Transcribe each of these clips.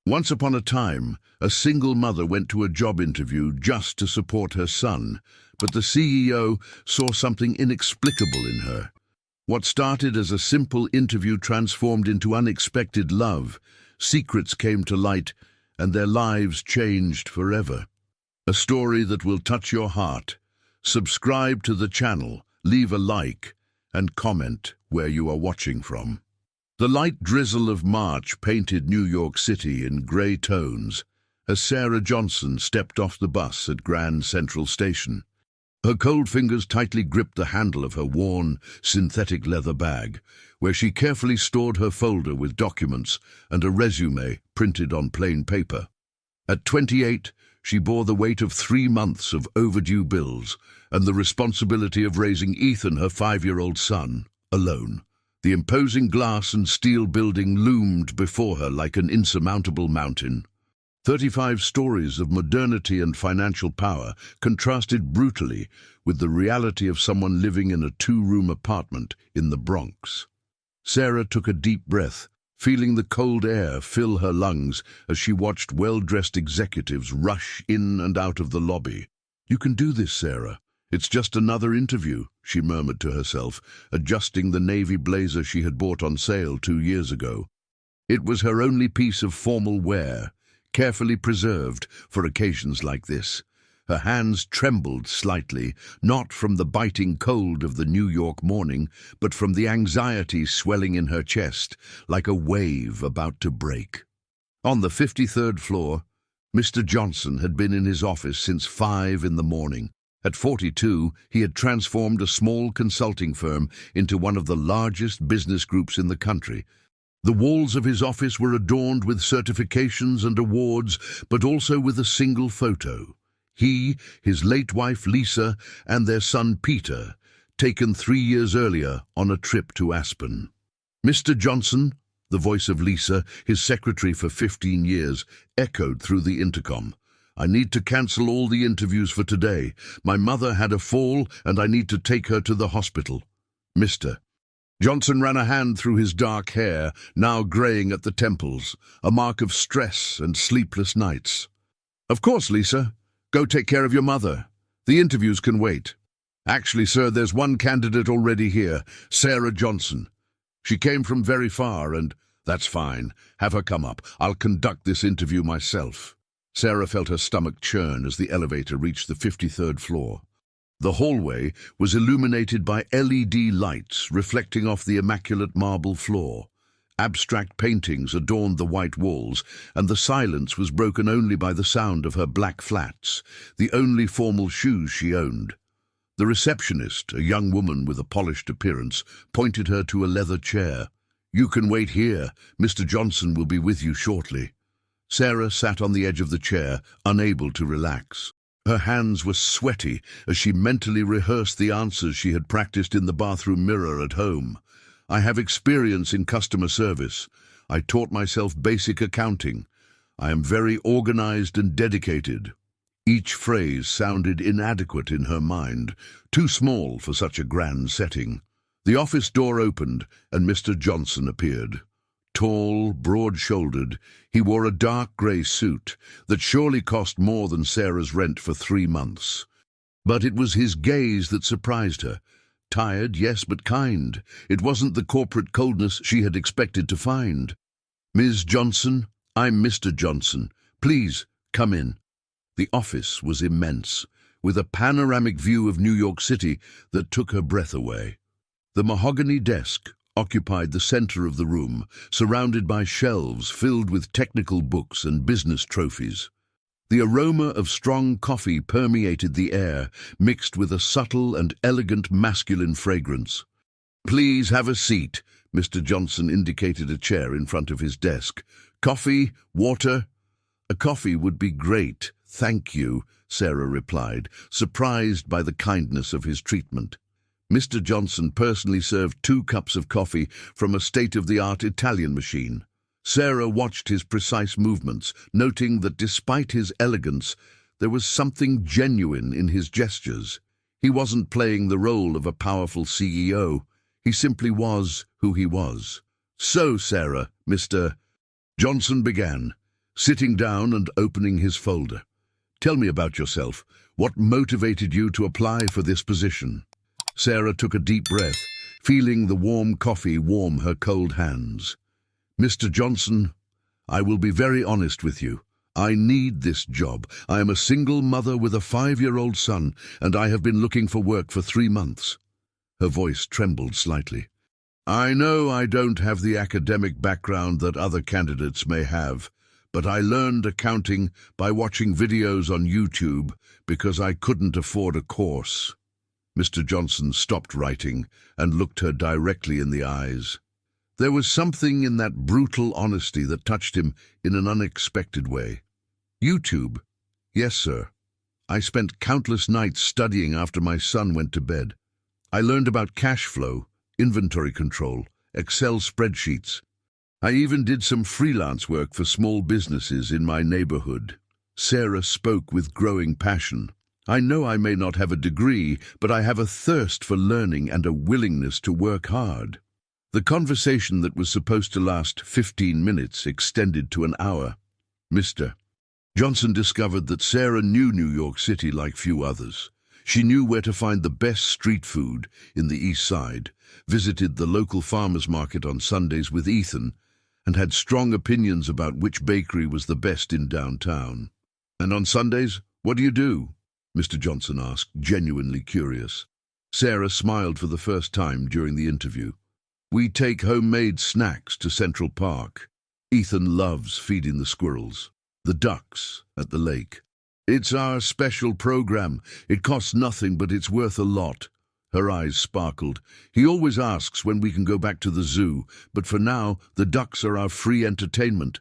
Once upon a time, a single mother went to a job interview just to support her son, but the CEO saw something inexplicable in her. What started as a simple interview transformed into unexpected love. Secrets came to light, and their lives changed forever. A story that will touch your heart. Subscribe to the channel, leave a like, and comment where you are watching from. The light drizzle of March painted New York City in grey tones as Sarah Johnson stepped off the bus at Grand Central Station. Her cold fingers tightly gripped the handle of her worn, synthetic leather bag, where she carefully stored her folder with documents and a resume printed on plain paper. At 28, she bore the weight of 3 months of overdue bills and the responsibility of raising Ethan, her 5-year-old son, alone. The imposing glass and steel building loomed before her like an insurmountable mountain. 35 stories of modernity and financial power contrasted brutally with the reality of someone living in a 2-room apartment in the Bronx. Sarah took a deep breath, feeling the cold air fill her lungs as she watched well-dressed executives rush in and out of the lobby. "You can do this, Sarah. It's just another interview," she murmured to herself, adjusting the navy blazer she had bought on sale 2 years ago. It was her only piece of formal wear, carefully preserved for occasions like this. Her hands trembled slightly, not from the biting cold of the New York morning, but from the anxiety swelling in her chest, like a wave about to break. On the 53rd floor, Mr. Johnson had been in his office since 5 in the morning. At 42, he had transformed a small consulting firm into one of the largest business groups in the country. The walls of his office were adorned with certifications and awards, but also with a single photo. He, his late wife Lisa, and their son Peter, taken 3 years earlier on a trip to Aspen. "Mr. Johnson," the voice of Lisa, his secretary for 15 years, echoed through the intercom. "I need to cancel all the interviews for today. My mother had a fall, and I need to take her to the hospital. Mr." Johnson ran a hand through his dark hair, now graying at the temples, a mark of stress and sleepless nights. "Of course, Lisa. Go take care of your mother. The interviews can wait. Actually, sir, there's one candidate already here, Sarah Johnson. She came from very far, and that's fine. Have her come up. I'll conduct this interview myself." Sarah felt her stomach churn as the elevator reached the 53rd floor. The hallway was illuminated by LED lights reflecting off the immaculate marble floor. Abstract paintings adorned the white walls, and the silence was broken only by the sound of her black flats, the only formal shoes she owned. The receptionist, a young woman with a polished appearance, pointed her to a leather chair. "You can wait here. Mr. Johnson will be with you shortly." Sarah sat on the edge of the chair, unable to relax. Her hands were sweaty as she mentally rehearsed the answers she had practiced in the bathroom mirror at home. "I have experience in customer service. I taught myself basic accounting. I am very organized and dedicated." Each phrase sounded inadequate in her mind, too small for such a grand setting. The office door opened, and Mr. Johnson appeared. Tall, broad-shouldered, he wore a dark grey suit that surely cost more than Sarah's rent for 3 months. But it was his gaze that surprised her. Tired, yes, but kind. It wasn't the corporate coldness she had expected to find. "Ms. Johnson, I'm Mr. Johnson. Please, come in." The office was immense, with a panoramic view of New York City that took her breath away. The mahogany desk occupied the center of the room, surrounded by shelves filled with technical books and business trophies. The aroma of strong coffee permeated the air, mixed with a subtle and elegant masculine fragrance. "Please have a seat." Mr. Johnson indicated a chair in front of his desk. "Coffee? Water?" "A coffee would be great, thank you," Sarah replied, surprised by the kindness of his treatment. Mr. Johnson personally served 2 cups of coffee from a state-of-the-art Italian machine. Sarah watched his precise movements, noting that despite his elegance, there was something genuine in his gestures. He wasn't playing the role of a powerful CEO. He simply was who he was. "So, Sarah," Mr. Johnson began, sitting down and opening his folder. "Tell me about yourself. What motivated you to apply for this position?" Sarah took a deep breath, feeling the warm coffee warm her cold hands. "Mr. Johnson, I will be very honest with you. I need this job. I am a single mother with a 5-year-old son, and I have been looking for work for 3 months. Her voice trembled slightly. "I know I don't have the academic background that other candidates may have, but I learned accounting by watching videos on YouTube because I couldn't afford a course." Mr. Johnson stopped writing and looked her directly in the eyes. There was something in that brutal honesty that touched him in an unexpected way. "YouTube? Yes, sir. I spent countless nights studying after my son went to bed. I learned about cash flow, inventory control, Excel spreadsheets. I even did some freelance work for small businesses in my neighborhood." Sarah spoke with growing passion. "I know I may not have a degree, but I have a thirst for learning and a willingness to work hard." The conversation that was supposed to last 15 minutes extended to an hour. Mr. Johnson discovered that Sarah knew New York City like few others. She knew where to find the best street food in the East Side, visited the local farmers market on Sundays with Ethan, and had strong opinions about which bakery was the best in downtown. "And on Sundays, what do you do?" Mr. Johnson asked, genuinely curious. Sarah smiled for the first time during the interview. "We take homemade snacks to Central Park. Ethan loves feeding the squirrels, the ducks at the lake. It's our special program. It costs nothing, but it's worth a lot." Her eyes sparkled. "He always asks when we can go back to the zoo, but for now, the ducks are our free entertainment."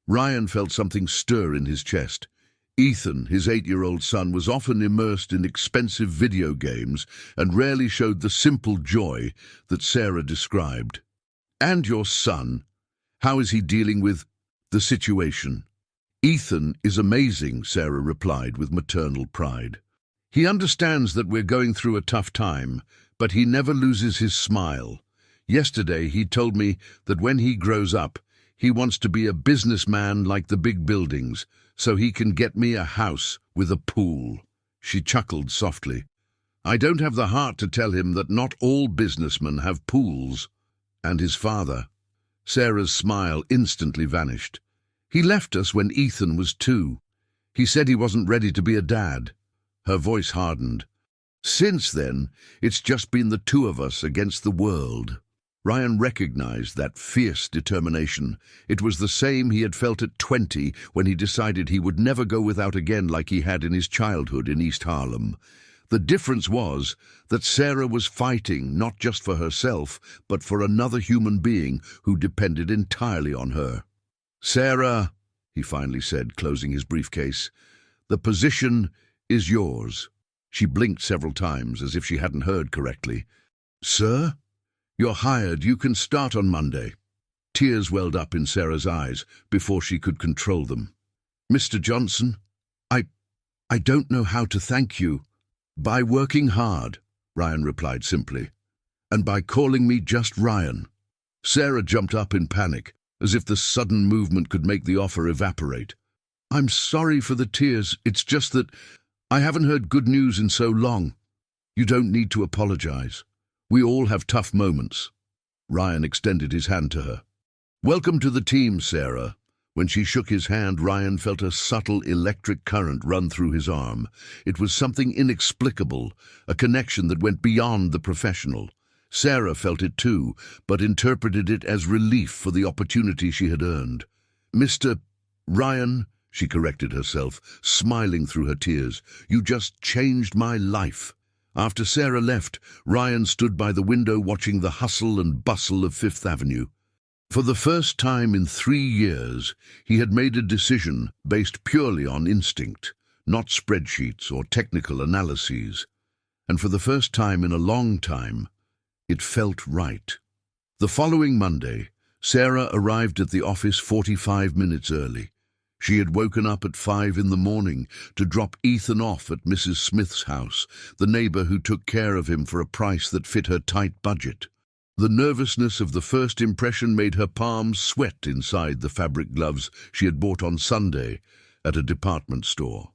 Ryan felt something stir in his chest. Ethan, his 8-year-old son, was often immersed in expensive video games and rarely showed the simple joy that Sarah described. "And your son, how is he dealing with the situation?" "Ethan is amazing," Sarah replied with maternal pride. "He understands that we're going through a tough time, but he never loses his smile. Yesterday he told me that when he grows up, he wants to be a businessman like the big buildings, so he can get me a house with a pool." She chuckled softly. "I don't have the heart to tell him that not all businessmen have pools." "And his father?" Sarah's smile instantly vanished. "He left us when Ethan was 2. He said he wasn't ready to be a dad." Her voice hardened. "Since then, it's just been the 2 of us against the world." Ryan recognized that fierce determination. It was the same he had felt at 20 when he decided he would never go without again like he had in his childhood in East Harlem. The difference was that Sarah was fighting not just for herself, but for another human being who depended entirely on her. "Sarah," he finally said, closing his briefcase, "the position is yours." She blinked several times as if she hadn't heard correctly. "Sir? You're hired. You can start on Monday." Tears welled up in Sarah's eyes before she could control them. "Mr. Johnson, I don't know how to thank you." "By working hard," Ryan replied simply, "and by calling me just Ryan." Sarah jumped up in panic, as if the sudden movement could make the offer evaporate. "I'm sorry for the tears. It's just that I haven't heard good news in so long. You don't need to apologize. We all have tough moments." Ryan extended his hand to her. "Welcome to the team, Sarah." When she shook his hand, Ryan felt a subtle electric current run through his arm. It was something inexplicable, a connection that went beyond the professional. Sarah felt it too, but interpreted it as relief for the opportunity she had earned. "Mr. Ryan," she corrected herself, smiling through her tears, "you just changed my life." After Sarah left, Ryan stood by the window watching the hustle and bustle of Fifth Avenue. For the first time in 3 years, he had made a decision based purely on instinct, not spreadsheets or technical analyses. And for the first time in a long time, it felt right. The following Monday, Sarah arrived at the office 45 minutes early. She had woken up at 5 in the morning to drop Ethan off at Mrs. Smith's house, the neighbor who took care of him for a price that fit her tight budget. The nervousness of the first impression made her palms sweat inside the fabric gloves she had bought on Sunday at a department store.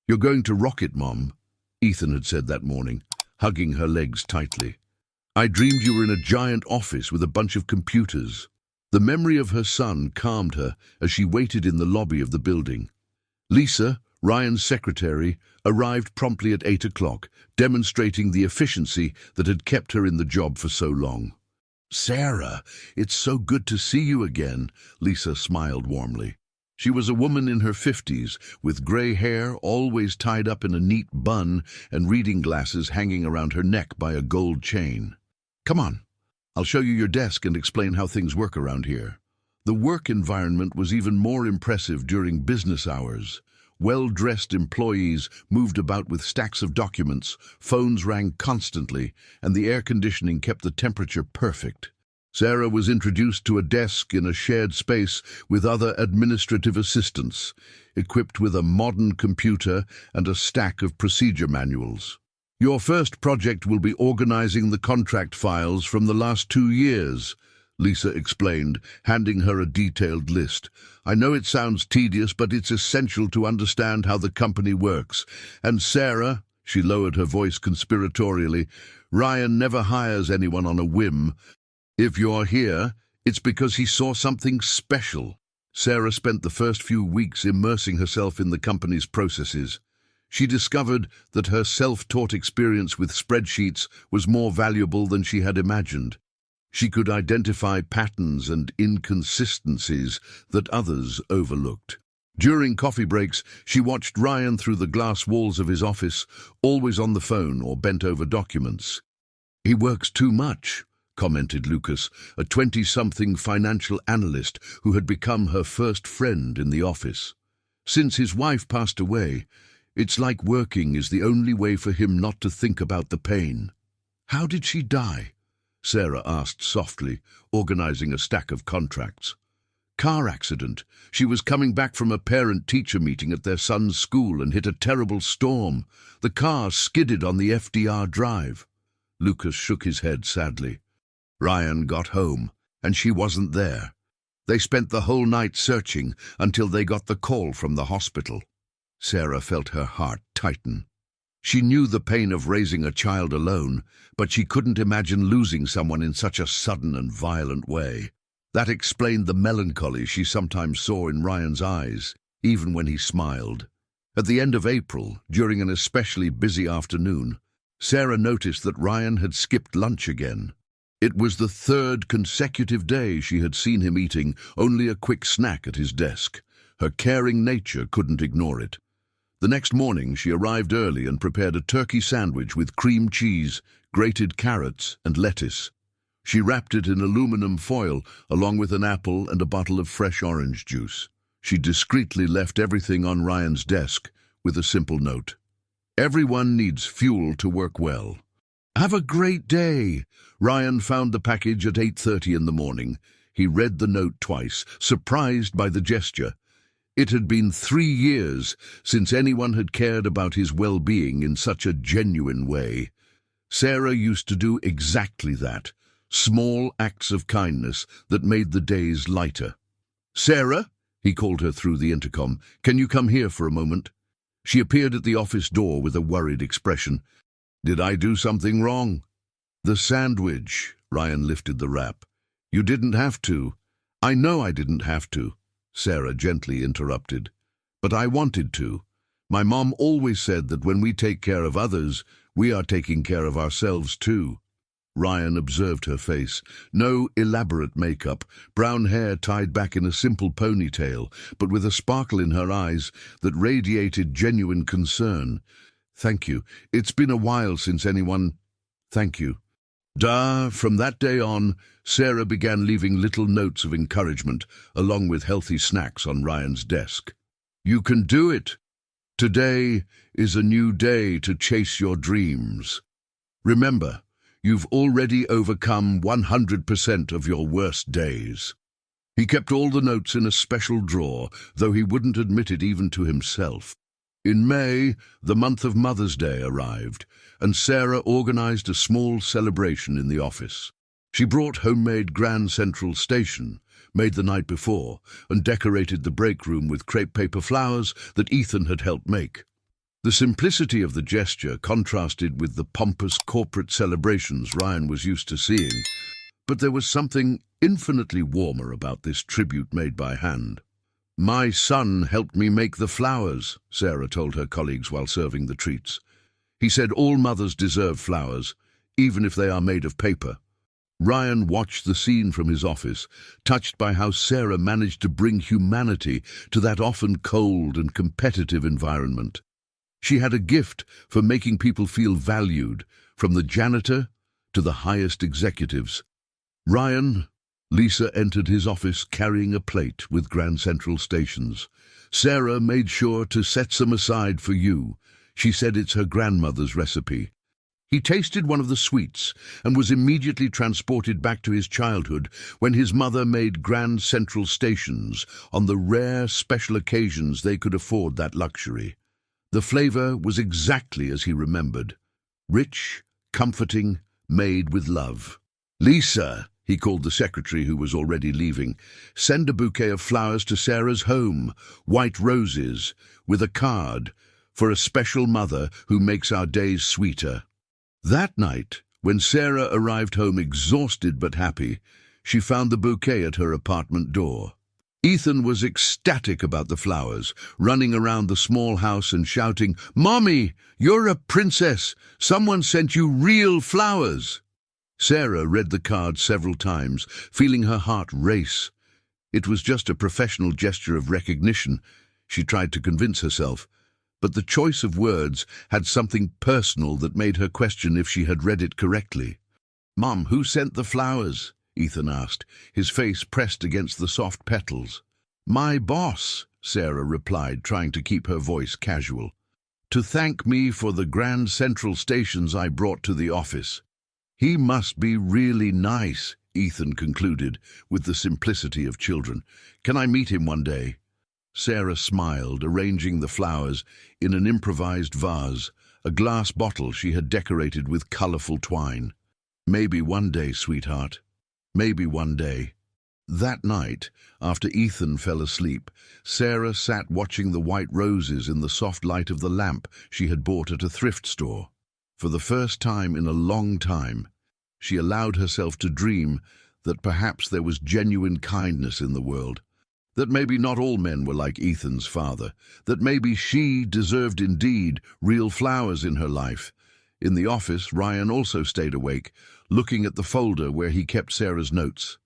"You're going to rock it, Mom," Ethan had said that morning, hugging her legs tightly. "I dreamed you were in a giant office with a bunch of computers." The memory of her son calmed her as she waited in the lobby of the building. Lisa, Ryan's secretary, arrived promptly at 8 o'clock, demonstrating the efficiency that had kept her in the job for so long. "Sarah, it's so good to see you again," Lisa smiled warmly. She was a woman in her 50s, with grey hair always tied up in a neat bun and reading glasses hanging around her neck by a gold chain. "Come on, I'll show you your desk and explain how things work around here." The work environment was even more impressive during business hours. Well-dressed employees moved about with stacks of documents, phones rang constantly, and the air conditioning kept the temperature perfect. Sarah was introduced to a desk in a shared space with other administrative assistants, equipped with a modern computer and a stack of procedure manuals. "Your first project will be organizing the contract files from the last 2 years, Lisa explained, handing her a detailed list. "I know it sounds tedious, but it's essential to understand how the company works. And Sarah," she lowered her voice conspiratorially, "Ryan never hires anyone on a whim. If you're here, it's because he saw something special." Sarah spent the first few weeks immersing herself in the company's processes. She discovered that her self-taught experience with spreadsheets was more valuable than she had imagined. She could identify patterns and inconsistencies that others overlooked. During coffee breaks, she watched Ryan through the glass walls of his office, always on the phone or bent over documents. "He works too much," commented Lucas, a 20-something financial analyst who had become her first friend in the office. "Since his wife passed away, it's like working is the only way for him not to think about the pain." "How did she die?" Sarah asked softly, organizing a stack of contracts. "Car accident. She was coming back from a parent-teacher meeting at their son's school and hit a terrible storm. The car skidded on the FDR drive." Lucas shook his head sadly. "Ryan got home, and she wasn't there. They spent the whole night searching until they got the call from the hospital." Sarah felt her heart tighten. She knew the pain of raising a child alone, but she couldn't imagine losing someone in such a sudden and violent way. That explained the melancholy she sometimes saw in Ryan's eyes, even when he smiled. At the end of April, during an especially busy afternoon, Sarah noticed that Ryan had skipped lunch again. It was the 3rd consecutive day she had seen him eating only a quick snack at his desk. Her caring nature couldn't ignore it. The next morning she arrived early and prepared a turkey sandwich with cream cheese, grated carrots and lettuce. She wrapped it in aluminum foil along with an apple and a bottle of fresh orange juice. She discreetly left everything on Ryan's desk with a simple note. "Everyone needs fuel to work well." "Have a great day." Ryan found the package at 8:30 in the morning. He read the note twice, surprised by the gesture. It had been 3 years since anyone had cared about his well-being in such a genuine way. Sarah used to do exactly that, small acts of kindness that made the days lighter. "Sarah," he called her through the intercom, "can you come here for a moment?" She appeared at the office door with a worried expression. "Did I do something wrong?" "The sandwich," Ryan lifted the wrap. "You didn't have to." "I know I didn't have to," Sarah gently interrupted. "But I wanted to. My mom always said that when we take care of others, we are taking care of ourselves too." Ryan observed her face. No elaborate makeup, brown hair tied back in a simple ponytail, but with a sparkle in her eyes that radiated genuine concern. "Thank you. It's been a while since anyone—" "Thank you." From that day on, Sarah began leaving little notes of encouragement, along with healthy snacks on Ryan's desk. "You can do it. Today is a new day to chase your dreams. Remember, you've already overcome 100% of your worst days." He kept all the notes in a special drawer, though he wouldn't admit it even to himself. In May, the month of Mother's Day arrived, and Sarah organized a small celebration in the office. She brought homemade Grand Central Station, made the night before, and decorated the break room with crepe paper flowers that Ethan had helped make. The simplicity of the gesture contrasted with the pompous corporate celebrations Ryan was used to seeing, but there was something infinitely warmer about this tribute made by hand. "My son helped me make the flowers," Sarah told her colleagues while serving the treats. "He said all mothers deserve flowers, even if they are made of paper." Ryan watched the scene from his office, touched by how Sarah managed to bring humanity to that often cold and competitive environment. She had a gift for making people feel valued, from the janitor to the highest executives. Lisa entered his office carrying a plate with Grand Central Stations. "Sarah made sure to set some aside for you. She said it's her grandmother's recipe." He tasted one of the sweets and was immediately transported back to his childhood when his mother made Grand Central Stations on the rare special occasions they could afford that luxury. The flavor was exactly as he remembered. Rich, comforting, made with love. "Lisa," he called the secretary who was already leaving, "send a bouquet of flowers to Sarah's home, white roses, with a card, for a special mother who makes our days sweeter." That night, when Sarah arrived home exhausted but happy, she found the bouquet at her apartment door. Ethan was ecstatic about the flowers, running around the small house and shouting, "Mommy, you're a princess! Someone sent you real flowers!" Sarah read the card several times, feeling her heart race. It was just a professional gesture of recognition, she tried to convince herself, but the choice of words had something personal that made her question if she had read it correctly. "Mom, who sent the flowers?" Ethan asked, his face pressed against the soft petals. "My boss," Sarah replied, trying to keep her voice casual. "To thank me for the Grand Central Stations I brought to the office." "He must be really nice," Ethan concluded, with the simplicity of children. "Can I meet him one day?" Sarah smiled, arranging the flowers in an improvised vase, a glass bottle she had decorated with colorful twine. "Maybe one day, sweetheart. Maybe one day." That night, after Ethan fell asleep, Sarah sat watching the white roses in the soft light of the lamp she had bought at a thrift store. For the first time in a long time, she allowed herself to dream that perhaps there was genuine kindness in the world, that maybe not all men were like Ethan's father, that maybe she deserved indeed real flowers in her life. In the office, Ryan also stayed awake, looking at the folder where he kept Sarah's notes.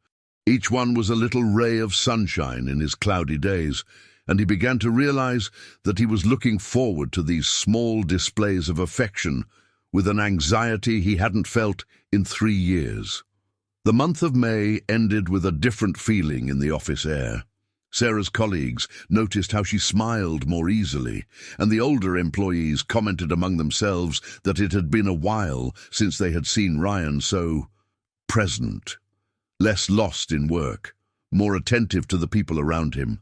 Each one was a little ray of sunshine in his cloudy days, and he began to realize that he was looking forward to these small displays of affection with an anxiety he hadn't felt in 3 years. The month of May ended with a different feeling in the office air. Sarah's colleagues noticed how she smiled more easily, and the older employees commented among themselves that it had been a while since they had seen Ryan so present, less lost in work, more attentive to the people around him.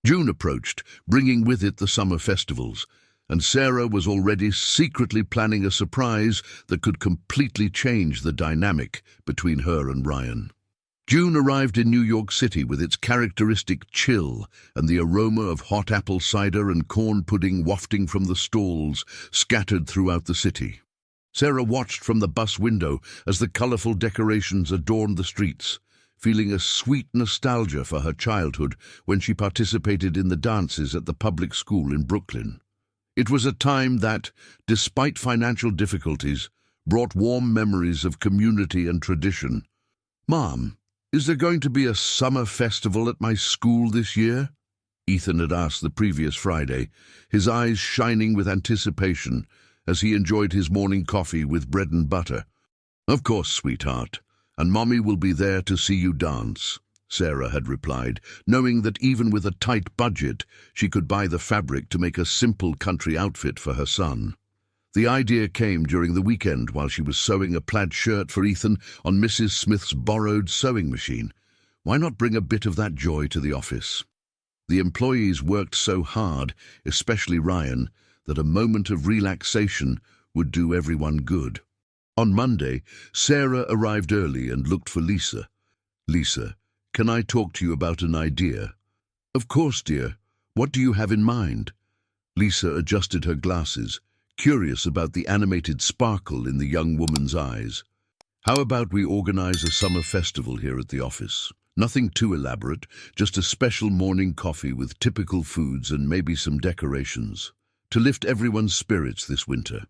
June approached, bringing with it the summer festivals, and Sarah was already secretly planning a surprise that could completely change the dynamic between her and Ryan. June arrived in New York City with its characteristic chill and the aroma of hot apple cider and corn pudding wafting from the stalls scattered throughout the city. Sarah watched from the bus window as the colorful decorations adorned the streets, feeling a sweet nostalgia for her childhood when she participated in the dances at the public school in Brooklyn. It was a time that, despite financial difficulties, brought warm memories of community and tradition. "Mom, is there going to be a summer festival at my school this year?" Ethan had asked the previous Friday, his eyes shining with anticipation as he enjoyed his morning coffee with bread and butter. "Of course, sweetheart, and Mommy will be there to see you dance," Sarah had replied, knowing that even with a tight budget, she could buy the fabric to make a simple country outfit for her son. The idea came during the weekend while she was sewing a plaid shirt for Ethan on Mrs. Smith's borrowed sewing machine. Why not bring a bit of that joy to the office? The employees worked so hard, especially Ryan, that a moment of relaxation would do everyone good. On Monday, Sarah arrived early and looked for Lisa. "Lisa, can I talk to you about an idea?" "Of course, dear. What do you have in mind?" Lisa adjusted her glasses, curious about the animated sparkle in the young woman's eyes. "How about we organize a summer festival here at the office? Nothing too elaborate, just a special morning coffee with typical foods and maybe some decorations, to lift everyone's spirits this winter."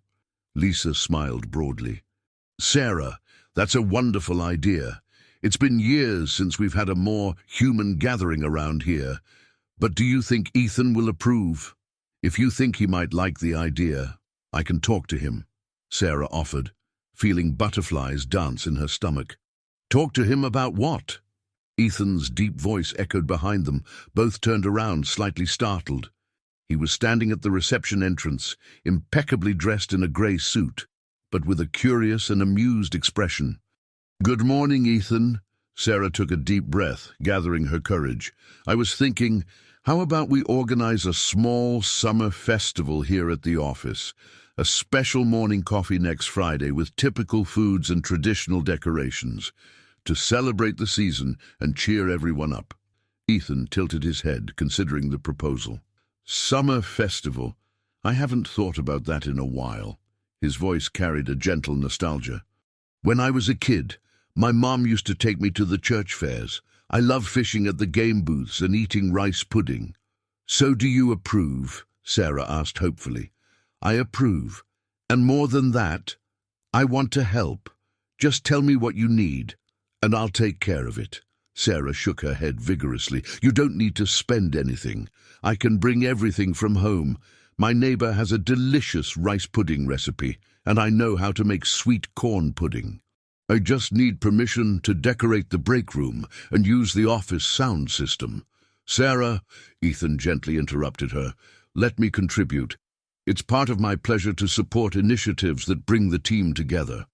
Lisa smiled broadly. "Sarah, that's a wonderful idea. It's been years since we've had a more human gathering around here. But do you think Ethan will approve? If you think he might like the idea, I can talk to him," Sarah offered, feeling butterflies dance in her stomach. "Talk to him about what?" Ethan's deep voice echoed behind them. Both turned around, slightly startled. He was standing at the reception entrance, impeccably dressed in a grey suit, but with a curious and amused expression. "Good morning, Ethan." Sarah took a deep breath, gathering her courage. "I was thinking, how about we organize a small summer festival here at the office? A special morning coffee next Friday with typical foods and traditional decorations, to celebrate the season and cheer everyone up." Ethan tilted his head, considering the proposal. "Summer festival? I haven't thought about that in a while." His voice carried a gentle nostalgia. "When I was a kid, my mom used to take me to the church fairs. I loved fishing at the game booths and eating rice pudding." "So do you approve?" Sarah asked hopefully. "I approve. And more than that, I want to help. Just tell me what you need, and I'll take care of it." Sarah shook her head vigorously. "You don't need to spend anything. I can bring everything from home. My neighbor has a delicious rice pudding recipe, and I know how to make sweet corn pudding. I just need permission to decorate the break room and use the office sound system." "Sarah," Ethan gently interrupted her, "let me contribute. It's part of my pleasure to support initiatives that bring the team together."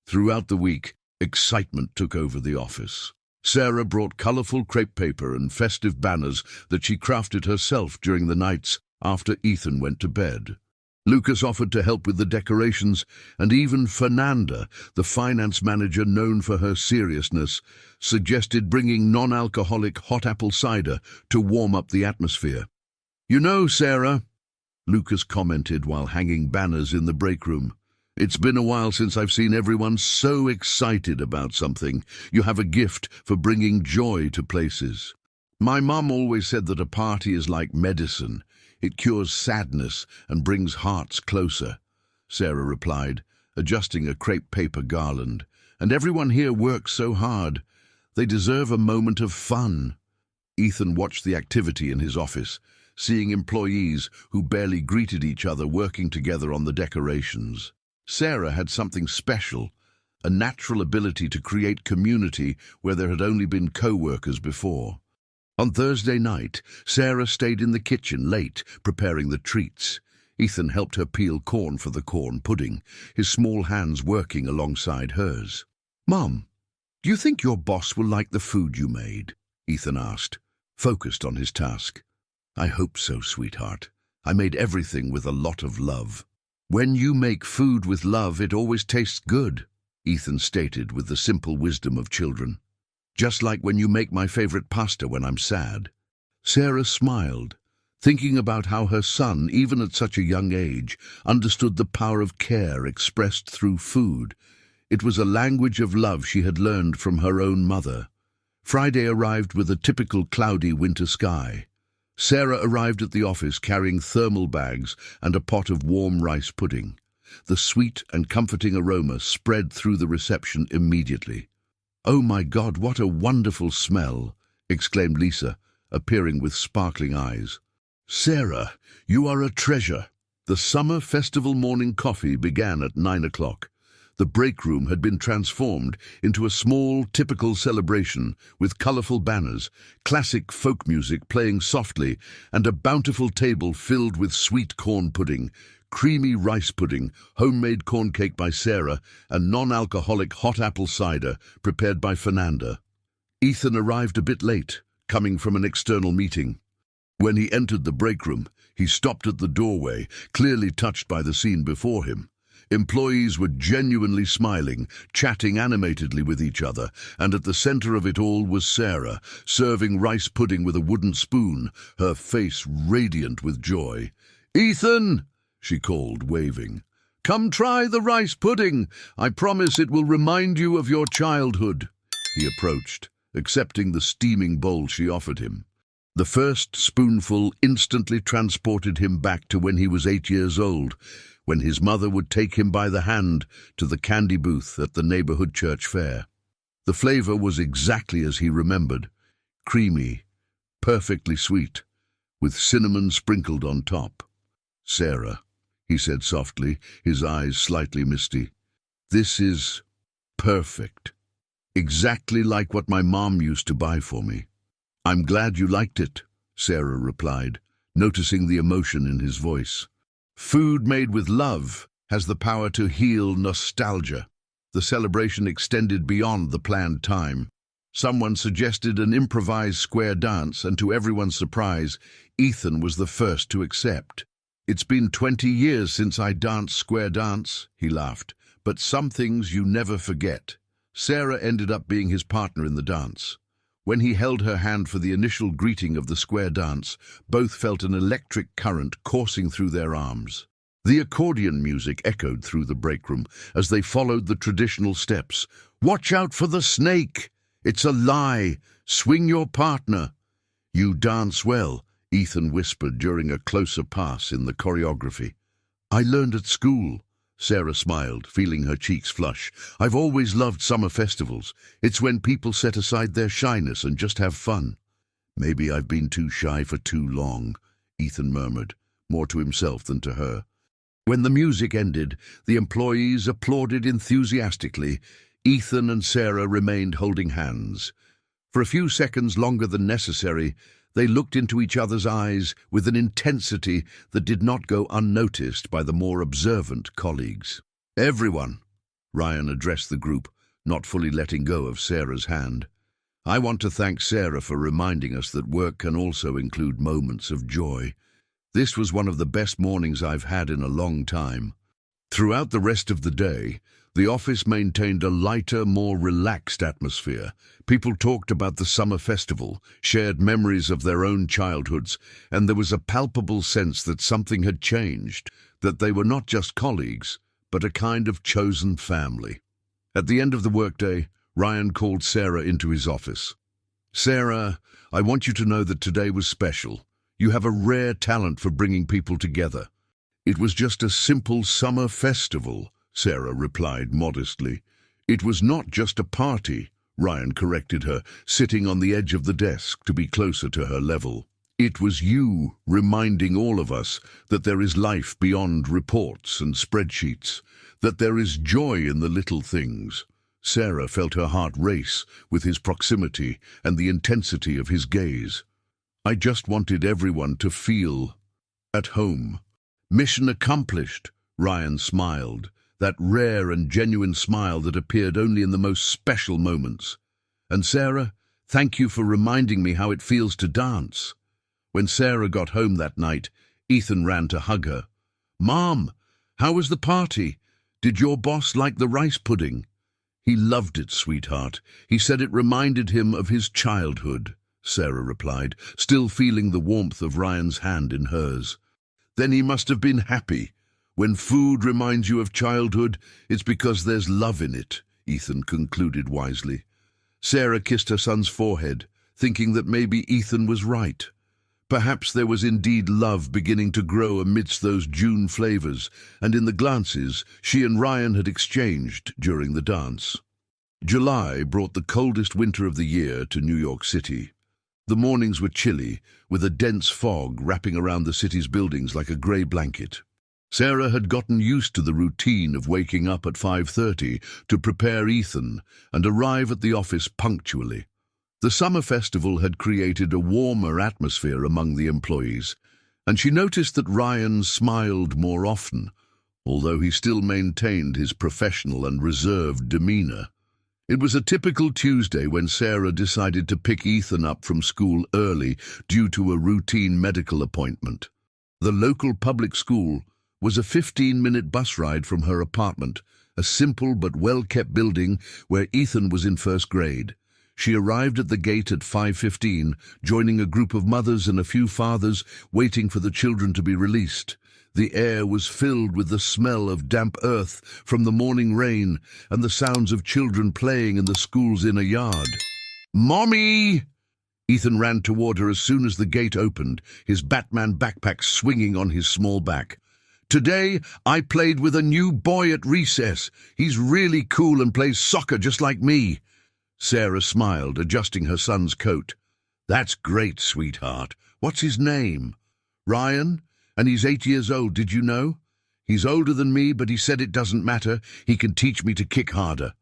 Throughout the week, excitement took over the office. Sarah brought colorful crepe paper and festive banners that she crafted herself during the nights after Ethan went to bed. Lucas offered to help with the decorations, and even Fernanda, the finance manager known for her seriousness, suggested bringing non-alcoholic hot apple cider to warm up the atmosphere. "You know, Sarah," Lucas commented while hanging banners in the break room, "it's been a while since I've seen everyone so excited about something. You have a gift for bringing joy to places." "My mom always said that a party is like medicine. It cures sadness and brings hearts closer," Sarah replied, adjusting a crepe paper garland. "And everyone here works so hard. They deserve a moment of fun." Ethan watched the activity in his office, seeing employees who barely greeted each other working together on the decorations. Sarah had something special, a natural ability to create community where there had only been co-workers before. On Thursday night, Sarah stayed in the kitchen late, preparing the treats. Ethan helped her peel corn for the corn pudding, his small hands working alongside hers. "Mom, do you think your boss will like the food you made?" Ethan asked, focused on his task. "I hope so, sweetheart. I made everything with a lot of love." "When you make food with love, it always tastes good," Ethan stated with the simple wisdom of children. "Just like when you make my favorite pasta when I'm sad." Sarah smiled, thinking about how her son, even at such a young age, understood the power of care expressed through food. It was a language of love she had learned from her own mother. Friday arrived with a typical cloudy winter sky. Sarah arrived at the office carrying thermal bags and a pot of warm rice pudding. The sweet and comforting aroma spread through the reception immediately. "Oh my God, what a wonderful smell!" exclaimed Lisa, appearing with sparkling eyes. "Sarah, you are a treasure." The summer festival morning coffee began at 9 o'clock. The break room had been transformed into a small, typical celebration with colorful banners, classic folk music playing softly, and a bountiful table filled with sweet corn pudding, creamy rice pudding, homemade corn cake by Sarah, and non-alcoholic hot apple cider prepared by Fernanda. Ethan arrived a bit late, coming from an external meeting. When he entered the break room, he stopped at the doorway, clearly touched by the scene before him. Employees were genuinely smiling, chatting animatedly with each other, and at the center of it all was Sarah, serving rice pudding with a wooden spoon, her face radiant with joy. "Ethan!" she called, waving. "Come try the rice pudding. I promise it will remind you of your childhood." He approached, accepting the steaming bowl she offered him. The first spoonful instantly transported him back to when he was 8 years old, when his mother would take him by the hand to the candy booth at the neighborhood church fair. The flavor was exactly as he remembered, creamy, perfectly sweet, with cinnamon sprinkled on top. "Sarah," he said softly, his eyes slightly misty, "this is perfect. Exactly like what my mom used to buy for me." "I'm glad you liked it," Sarah replied, noticing the emotion in his voice. Food made with love has the power to heal nostalgia. The celebration extended beyond the planned time. Someone suggested an improvised square dance, and to everyone's surprise, Ethan was the first to accept. "It's been 20 years since I danced square dance," he laughed, "but some things you never forget." Sarah ended up being his partner in the dance. When he held her hand for the initial greeting of the square dance, both felt an electric current coursing through their arms. The accordion music echoed through the break room as they followed the traditional steps. "Watch out for the snake! It's a lie! Swing your partner!" "You dance well," Ethan whispered during a closer pass in the choreography. "I learned at school." Sarah smiled, feeling her cheeks flush. "I've always loved summer festivals. It's when people set aside their shyness and just have fun." "Maybe I've been too shy for too long," Ethan murmured, more to himself than to her. When the music ended, the employees applauded enthusiastically. Ethan and Sarah remained holding hands. For a few seconds longer than necessary, they looked into each other's eyes with an intensity that did not go unnoticed by the more observant colleagues. "Everyone," Ryan addressed the group, not fully letting go of Sarah's hand. "I want to thank Sarah for reminding us that work can also include moments of joy. This was one of the best mornings I've had in a long time." Throughout the rest of the day, the office maintained a lighter, more relaxed atmosphere. People talked about the summer festival, shared memories of their own childhoods, and there was a palpable sense that something had changed, that they were not just colleagues, but a kind of chosen family. At the end of the workday, Ryan called Sarah into his office. "Sarah, I want you to know that today was special. You have a rare talent for bringing people together." "It was just a simple summer festival," Sarah replied modestly. "It was not just a party," Ryan corrected her, sitting on the edge of the desk to be closer to her level. "It was you reminding all of us that there is life beyond reports and spreadsheets, that there is joy in the little things." Sarah felt her heart race with his proximity and the intensity of his gaze. "I just wanted everyone to feel at home." "Mission accomplished," Ryan smiled, that rare and genuine smile that appeared only in the most special moments. "And Sarah, thank you for reminding me how it feels to dance." When Sarah got home that night, Ethan ran to hug her. "Mom, how was the party? Did your boss like the rice pudding?" "He loved it, sweetheart. He said it reminded him of his childhood," Sarah replied, still feeling the warmth of Ryan's hand in hers. "Then he must have been happy. When food reminds you of childhood, it's because there's love in it," Ethan concluded wisely. Sarah kissed her son's forehead, thinking that maybe Ethan was right. Perhaps there was indeed love beginning to grow amidst those June flavors, and in the glances she and Ryan had exchanged during the dance. July brought the coldest winter of the year to New York City. The mornings were chilly, with a dense fog wrapping around the city's buildings like a grey blanket. Sarah had gotten used to the routine of waking up at 5:30 to prepare Ethan and arrive at the office punctually. The summer festival had created a warmer atmosphere among the employees, and she noticed that Ryan smiled more often, although he still maintained his professional and reserved demeanor. It was a typical Tuesday when Sarah decided to pick Ethan up from school early due to a routine medical appointment. The local public school was a 15-minute bus ride from her apartment, a simple but well-kept building where Ethan was in first grade. She arrived at the gate at 5:15, joining a group of mothers and a few fathers waiting for the children to be released. The air was filled with the smell of damp earth from the morning rain and the sounds of children playing in the school's inner yard. "Mommy!" Ethan ran toward her as soon as the gate opened, his Batman backpack swinging on his small back. "Today, I played with a new boy at recess. He's really cool and plays soccer just like me." Sarah smiled, adjusting her son's coat. "That's great, sweetheart. What's his name?" "Ryan, and he's 8 years old, did you know? He's older than me, but he said it doesn't matter. He can teach me to kick harder."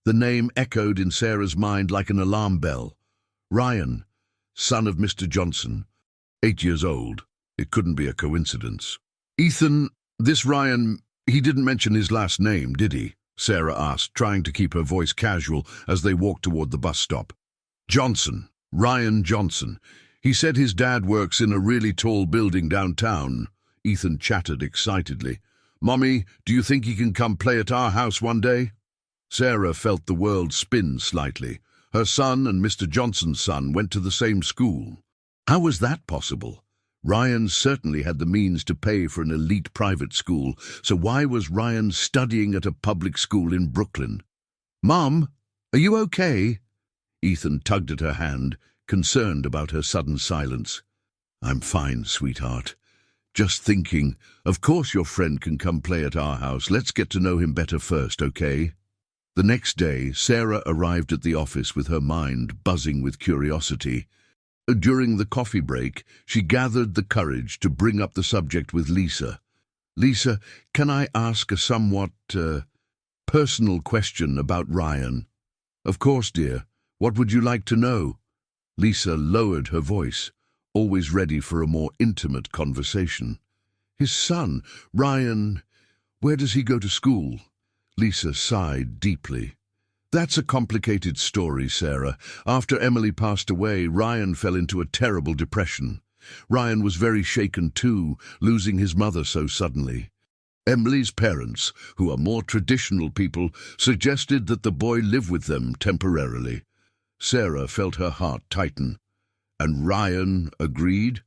The name echoed in Sarah's mind like an alarm bell. Ryan, son of Mr. Johnson, 8 years old. It couldn't be a coincidence. "Ethan, this Ryan, he didn't mention his last name, did he?" Sarah asked, trying to keep her voice casual as they walked toward the bus stop. "Johnson, Ryan Johnson. He said his dad works in a really tall building downtown." Ethan chattered excitedly. "Mommy, do you think he can come play at our house one day?" Sarah felt the world spin slightly. Her son and Mr. Johnson's son went to the same school. How was that possible? Ryan certainly had the means to pay for an elite private school, so why was Ryan studying at a public school in Brooklyn? "Mom, are you okay?" Ethan tugged at her hand, concerned about her sudden silence. "I'm fine, sweetheart. Just thinking, of course your friend can come play at our house. Let's get to know him better first, okay?" The next day, Sarah arrived at the office with her mind buzzing with curiosity. During the coffee break, she gathered the courage to bring up the subject with Lisa. "Lisa, can I ask a somewhat, personal question about Ryan?" "Of course, dear. What would you like to know?" Lisa lowered her voice, always ready for a more intimate conversation. "His son, Ryan, where does he go to school?" Lisa sighed deeply. "That's a complicated story, Sarah. After Emily passed away, Ryan fell into a terrible depression. Ryan was very shaken too, losing his mother so suddenly. Emily's parents, who are more traditional people, suggested that the boy live with them temporarily." Sarah felt her heart tighten. "And Ryan agreed?"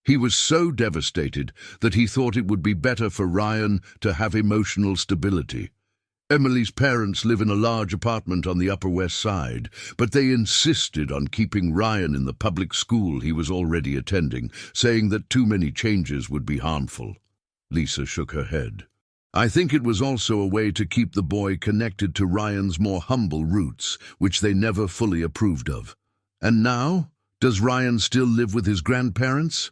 "He was so devastated that he thought it would be better for Ryan to have emotional stability. Emily's parents live in a large apartment on the Upper West Side, but they insisted on keeping Ryan in the public school he was already attending, saying that too many changes would be harmful." Lisa shook her head. "I think it was also a way to keep the boy connected to Ryan's more humble roots, which they never fully approved of." "And now, does Ryan still live with his grandparents?"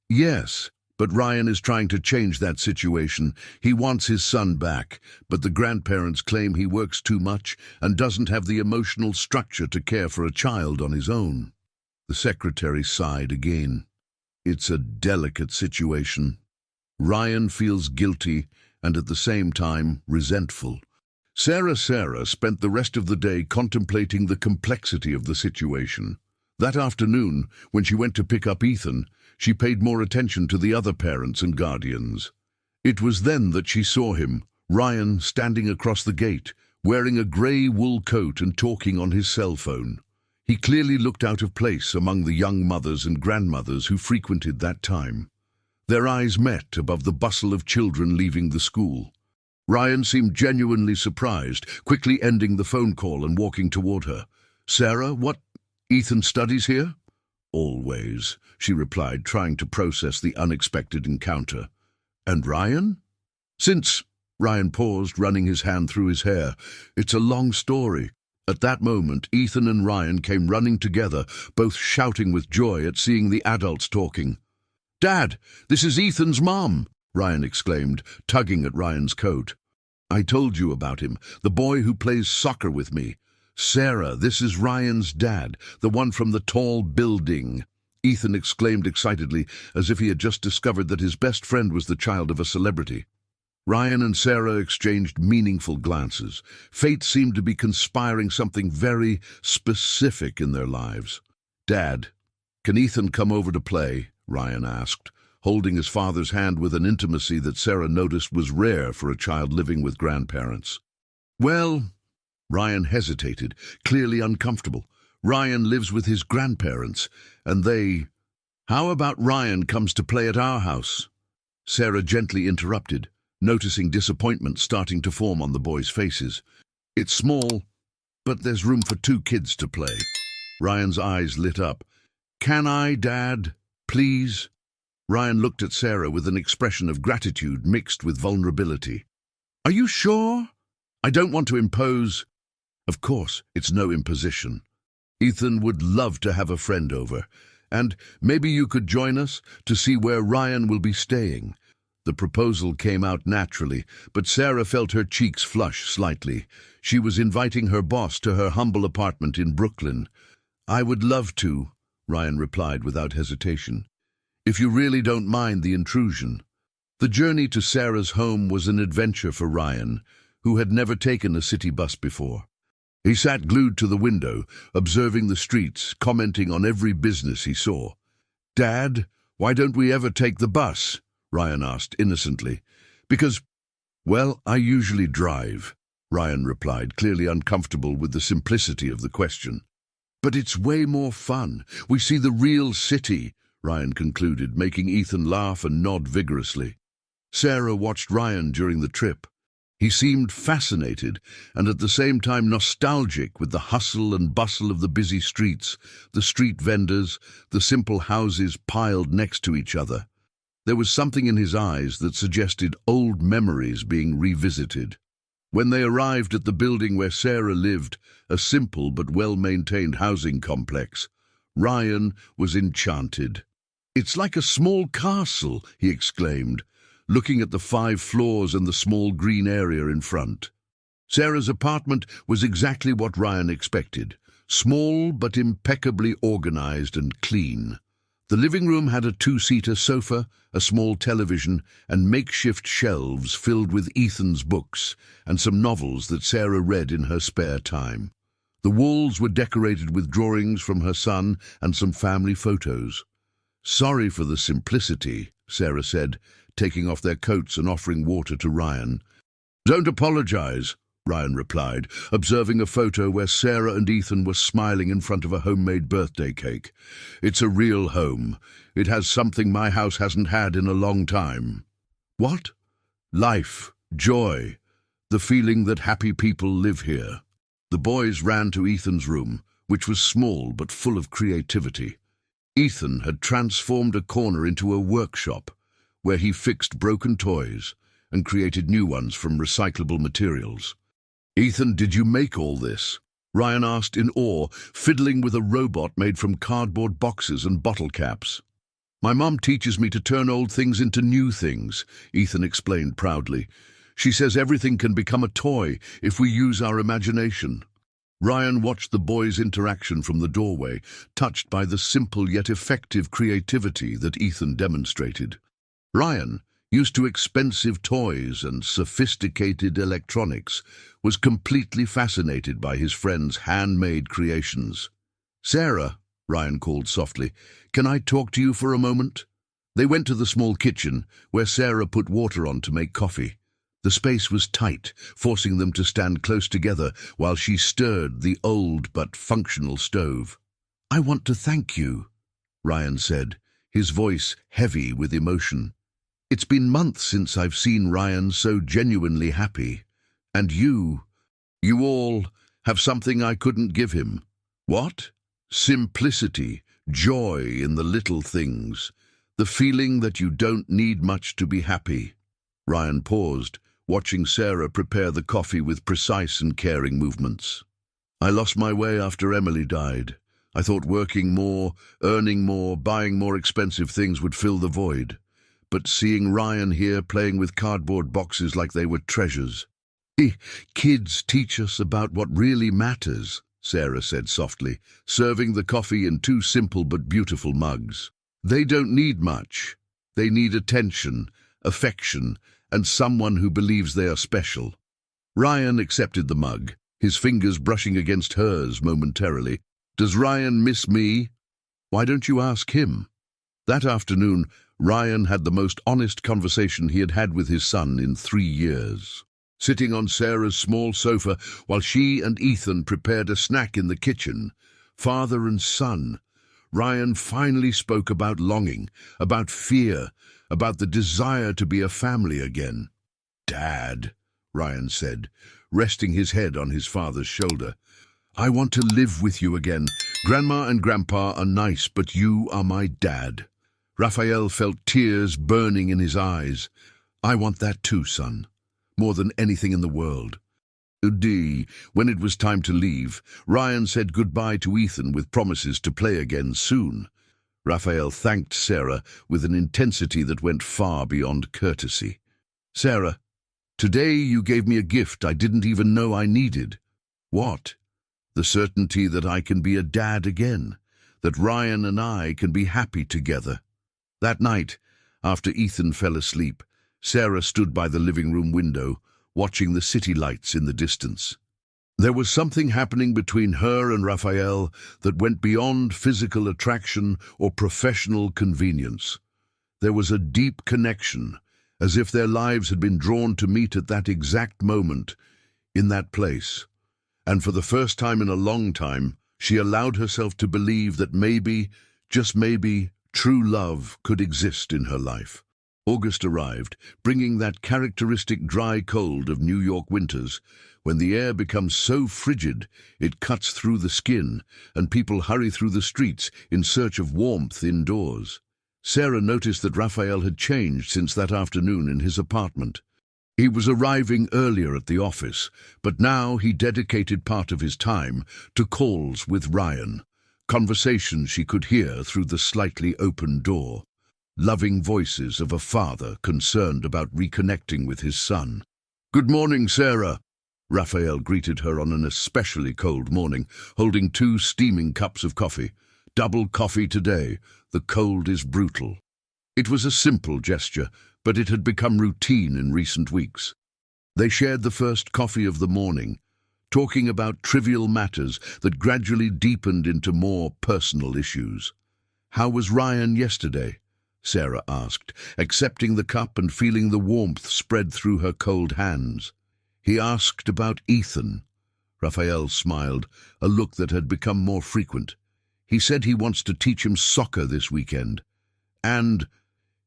"Yes. But Ryan is trying to change that situation. He wants his son back, but the grandparents claim he works too much and doesn't have the emotional structure to care for a child on his own." The secretary sighed again. "It's a delicate situation. Ryan feels guilty and at the same time resentful." Sarah spent the rest of the day contemplating the complexity of the situation. That afternoon, when she went to pick up Ethan, she paid more attention to the other parents and guardians. It was then that she saw him, Ryan, standing across the gate, wearing a grey wool coat and talking on his cell phone. He clearly looked out of place among the young mothers and grandmothers who frequented that time. Their eyes met above the bustle of children leaving the school. Ryan seemed genuinely surprised, quickly ending the phone call and walking toward her. "Sarah, what? Ethan studies here?" "Always," she replied, trying to process the unexpected encounter. "And Ryan?" "Since—" Ryan paused, running his hand through his hair. "It's a long story." At that moment, Ethan and Ryan came running together, both shouting with joy at seeing the adults talking. "Dad, this is Ethan's mom!" Ryan exclaimed, tugging at Ryan's coat. "I told you about him, the boy who plays soccer with me. Sarah, this is Ryan's dad, the one from the tall building." Ethan exclaimed excitedly, as if he had just discovered that his best friend was the child of a celebrity. Ryan and Sarah exchanged meaningful glances. Fate seemed to be conspiring something very specific in their lives. "Dad, can Ethan come over to play?" Ryan asked. holding his father's hand with an intimacy that Sarah noticed was rare for a child living with grandparents. "Well," Ryan hesitated, clearly uncomfortable. "Ryan lives with his grandparents, and they... How about Ryan comes to play at our house?" Sarah gently interrupted, noticing disappointment starting to form on the boys' faces. "It's small, but there's room for 2 kids to play." Ryan's eyes lit up. "Can I, Dad? Please?" Ryan looked at Sarah with an expression of gratitude mixed with vulnerability. "Are you sure? I don't want to impose." "Of course, it's no imposition. Ethan would love to have a friend over, and maybe you could join us to see where Ryan will be staying." The proposal came out naturally, but Sarah felt her cheeks flush slightly. She was inviting her boss to her humble apartment in Brooklyn. "I would love to," Ryan replied without hesitation, "if you really don't mind the intrusion." The journey to Sarah's home was an adventure for Ryan, who had never taken a city bus before. He sat glued to the window, observing the streets, commenting on every business he saw. "Dad, why don't we ever take the bus?" Ryan asked innocently. "Because, well, I usually drive," Ryan replied, clearly uncomfortable with the simplicity of the question. "But it's way more fun. We see the real city," Ryan concluded, making Ethan laugh and nod vigorously. Sarah watched Ryan during the trip. He seemed fascinated and at the same time nostalgic with the hustle and bustle of the busy streets, the street vendors, the simple houses piled next to each other. There was something in his eyes that suggested old memories being revisited. When they arrived at the building where Sarah lived, a simple but well-maintained housing complex, Ryan was enchanted. "It's like a small castle," he exclaimed, looking at the 5 floors and the small green area in front. Sarah's apartment was exactly what Ryan expected, small but impeccably organized and clean. The living room had a 2-seater sofa, a small television, and makeshift shelves filled with Ethan's books and some novels that Sarah read in her spare time. The walls were decorated with drawings from her son and some family photos. "Sorry for the simplicity," Sarah said, taking off their coats and offering water to Ryan. "Don't apologize," Ryan replied, observing a photo where Sarah and Ethan were smiling in front of a homemade birthday cake. "It's a real home. It has something my house hasn't had in a long time." "What?" "Life, joy, the feeling that happy people live here." The boys ran to Ethan's room, which was small but full of creativity. Ethan had transformed a corner into a workshop, where he fixed broken toys and created new ones from recyclable materials. "Ethan, did you make all this?" Ryan asked in awe, fiddling with a robot made from cardboard boxes and bottle caps. "My mom teaches me to turn old things into new things," Ethan explained proudly. "She says everything can become a toy if we use our imagination." Ryan watched the boys' interaction from the doorway, touched by the simple yet effective creativity that Ethan demonstrated. Ryan, used to expensive toys and sophisticated electronics, was completely fascinated by his friend's handmade creations. "Sarah," Ryan called softly, "can I talk to you for a moment?" They went to the small kitchen, where Sarah put water on to make coffee. The space was tight, forcing them to stand close together while she stirred the old but functional stove. "I want to thank you," Ryan said, his voice heavy with emotion. "It's been months since I've seen Ryan so genuinely happy. And you all have something I couldn't give him." "What?" "Simplicity, joy in the little things, the feeling that you don't need much to be happy." Ryan paused, watching Sarah prepare the coffee with precise and caring movements. "I lost my way after Emily died. I thought working more, earning more, buying more expensive things would fill the void. But seeing Ryan here playing with cardboard boxes like they were treasures." "Kids teach us about what really matters," Sarah said softly, serving the coffee in 2 simple but beautiful mugs. "They don't need much. They need attention, affection, and someone who believes they are special." Ryan accepted the mug, his fingers brushing against hers momentarily. "Does Ryan miss me?" "Why don't you ask him?" That afternoon, Ryan had the most honest conversation he had had with his son in 3 years. Sitting on Sarah's small sofa while she and Ethan prepared a snack in the kitchen, father and son, Ryan finally spoke about longing, about fear, about the desire to be a family again. "Dad," Ryan said, resting his head on his father's shoulder, "I want to live with you again. Grandma and Grandpa are nice, but you are my dad." Raphael felt tears burning in his eyes. "I want that too, son, more than anything in the world." When it was time to leave, Ryan said goodbye to Ethan with promises to play again soon. Raphael thanked Sarah with an intensity that went far beyond courtesy. "Sarah, today you gave me a gift I didn't even know I needed." "What?" "The certainty that I can be a dad again, that Ryan and I can be happy together." That night, after Ethan fell asleep, Sarah stood by the living room window, watching the city lights in the distance. There was something happening between her and Raphael that went beyond physical attraction or professional convenience. There was a deep connection, as if their lives had been drawn to meet at that exact moment, in that place. And for the first time in a long time, she allowed herself to believe that maybe, just maybe, true love could exist in her life. August arrived, bringing that characteristic dry cold of New York winters, when the air becomes so frigid it cuts through the skin, and people hurry through the streets in search of warmth indoors. Sarah noticed that Raphael had changed since that afternoon in his apartment. He was arriving earlier at the office, but now he dedicated part of his time to calls with Ryan, conversations she could hear through the slightly open door. Loving voices of a father concerned about reconnecting with his son. "Good morning, Sarah." Raphael greeted her on an especially cold morning, holding 2 steaming cups of coffee. "Double coffee today. The cold is brutal." It was a simple gesture, but it had become routine in recent weeks. They shared the first coffee of the morning, talking about trivial matters that gradually deepened into more personal issues. "How was Ryan yesterday?" Sarah asked, accepting the cup and feeling the warmth spread through her cold hands. "He asked about Ethan." Raphael smiled, a look that had become more frequent. "He said he wants to teach him soccer this weekend. And—"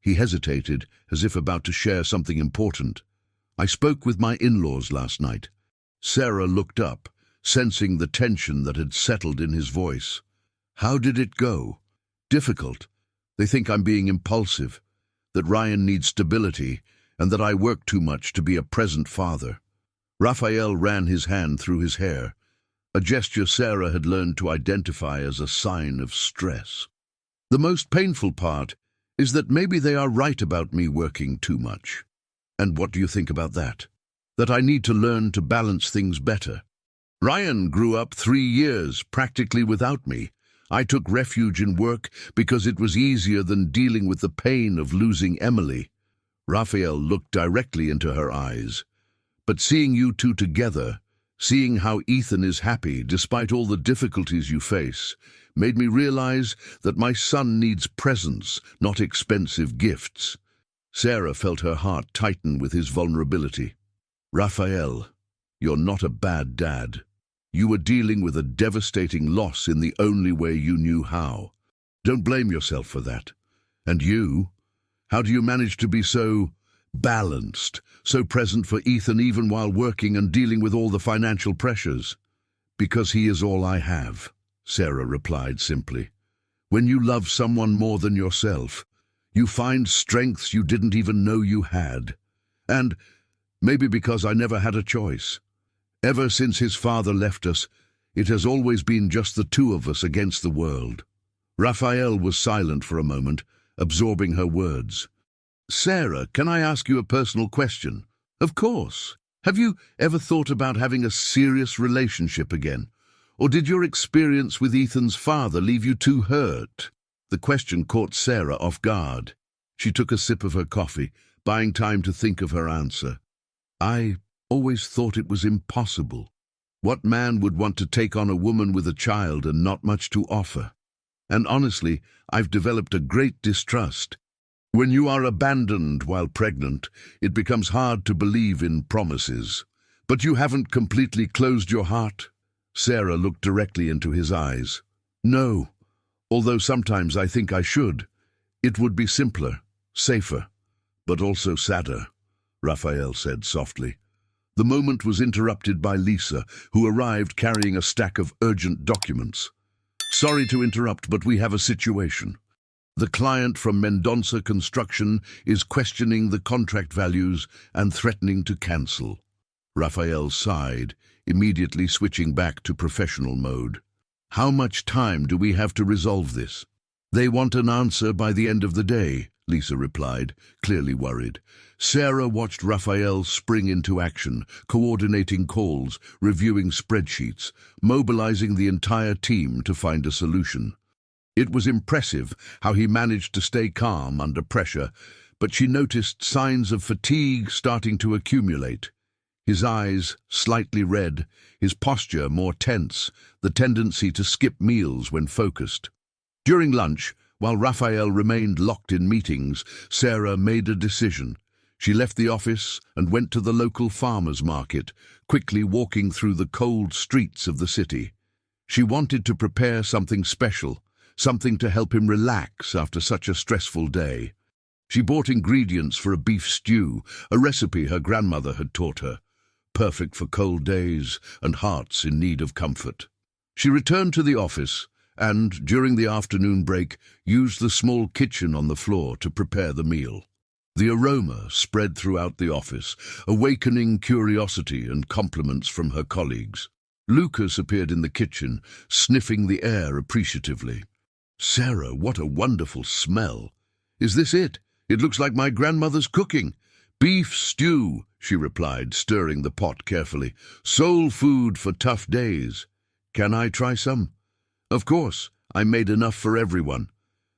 he hesitated, as if about to share something important. "I spoke with my in-laws last night." Sarah looked up, sensing the tension that had settled in his voice. "How did it go?" "Difficult. They think I'm being impulsive, that Ryan needs stability, and that I work too much to be a present father." Raphael ran his hand through his hair, a gesture Sarah had learned to identify as a sign of stress. "The most painful part is that maybe they are right about me working too much. And what do you think about that? That I need to learn to balance things better. Ryan grew up 3 years practically without me. I took refuge in work because it was easier than dealing with the pain of losing Emily." Raphael looked directly into her eyes. "But seeing you two together, seeing how Ethan is happy despite all the difficulties you face, made me realize that my son needs presence, not expensive gifts." Sarah felt her heart tighten with his vulnerability. "Raphael, you're not a bad dad. You were dealing with a devastating loss in the only way you knew how. Don't blame yourself for that. And you? How do you manage to be so balanced, so present for Ethan even while working and dealing with all the financial pressures?" "Because he is all I have," Sarah replied simply. "When you love someone more than yourself, you find strengths you didn't even know you had. And maybe because I never had a choice. Ever since his father left us, it has always been just the 2 of us against the world." Raphael was silent for a moment, absorbing her words. "Sarah, can I ask you a personal question?" "Of course. Have you ever thought about having a serious relationship again? Or did your experience with Ethan's father leave you too hurt?" The question caught Sarah off guard. She took a sip of her coffee, buying time to think of her answer. "I always thought it was impossible. What man would want to take on a woman with a child and not much to offer? And honestly, I've developed a great distrust. When you are abandoned while pregnant, it becomes hard to believe in promises. But you haven't completely closed your heart? Sarah looked directly into his eyes. No, although sometimes I think I should. It would be simpler, safer, but also sadder, Raphael said softly. The moment was interrupted by Lisa, who arrived carrying a stack of urgent documents. Sorry to interrupt, but we have a situation. The client from Mendonça Construction is questioning the contract values and threatening to cancel. Raphael sighed, immediately switching back to professional mode. How much time do we have to resolve this? They want an answer by the end of the day, Lisa replied, clearly worried. Sarah watched Raphael spring into action, coordinating calls, reviewing spreadsheets, mobilizing the entire team to find a solution. It was impressive how he managed to stay calm under pressure, but she noticed signs of fatigue starting to accumulate. His eyes slightly red, his posture more tense, the tendency to skip meals when focused. During lunch, while Raphael remained locked in meetings, Sarah made a decision. She left the office and went to the local farmers' market, quickly walking through the cold streets of the city. She wanted to prepare something special, something to help him relax after such a stressful day. She bought ingredients for a beef stew, a recipe her grandmother had taught her, perfect for cold days and hearts in need of comfort. She returned to the office and, during the afternoon break, used the small kitchen on the floor to prepare the meal. The aroma spread throughout the office, awakening curiosity and compliments from her colleagues. Lucas appeared in the kitchen, sniffing the air appreciatively. Sarah, what a wonderful smell! Is this it? It looks like my grandmother's cooking. Beef stew, she replied, stirring the pot carefully. Soul food for tough days. Can I try some? Of course, I made enough for everyone.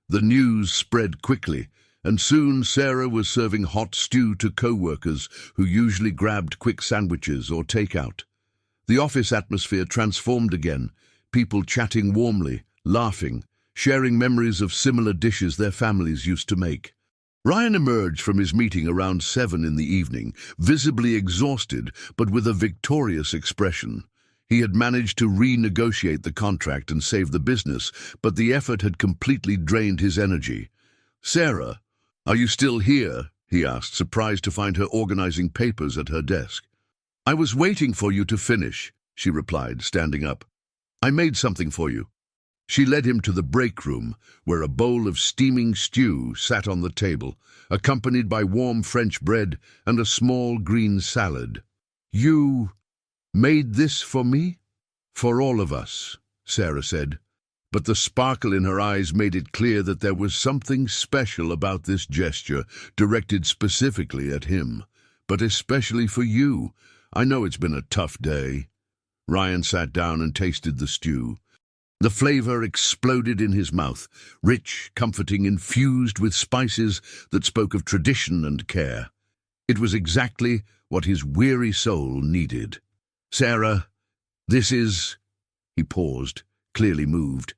The news spread quickly, and soon Sarah was serving hot stew to co-workers who usually grabbed quick sandwiches or takeout. The office atmosphere transformed again, people chatting warmly, laughing, sharing memories of similar dishes their families used to make. Ryan emerged from his meeting around 7 in the evening, visibly exhausted but with a victorious expression. He had managed to renegotiate the contract and save the business, but the effort had completely drained his energy. "Sarah, are you still here?" he asked, surprised to find her organizing papers at her desk. "I was waiting for you to finish," she replied, standing up. "I made something for you." She led him to the break room, where a bowl of steaming stew sat on the table, accompanied by warm French bread and a small green salad. "You made this for me?" "For all of us," Sarah said, but the sparkle in her eyes made it clear that there was something special about this gesture, directed specifically at him. "But especially for you. I know it's been a tough day." Ryan sat down and tasted the stew. The flavor exploded in his mouth, rich, comforting, infused with spices that spoke of tradition and care. It was exactly what his weary soul needed. "Sarah, this is—" He paused, clearly moved.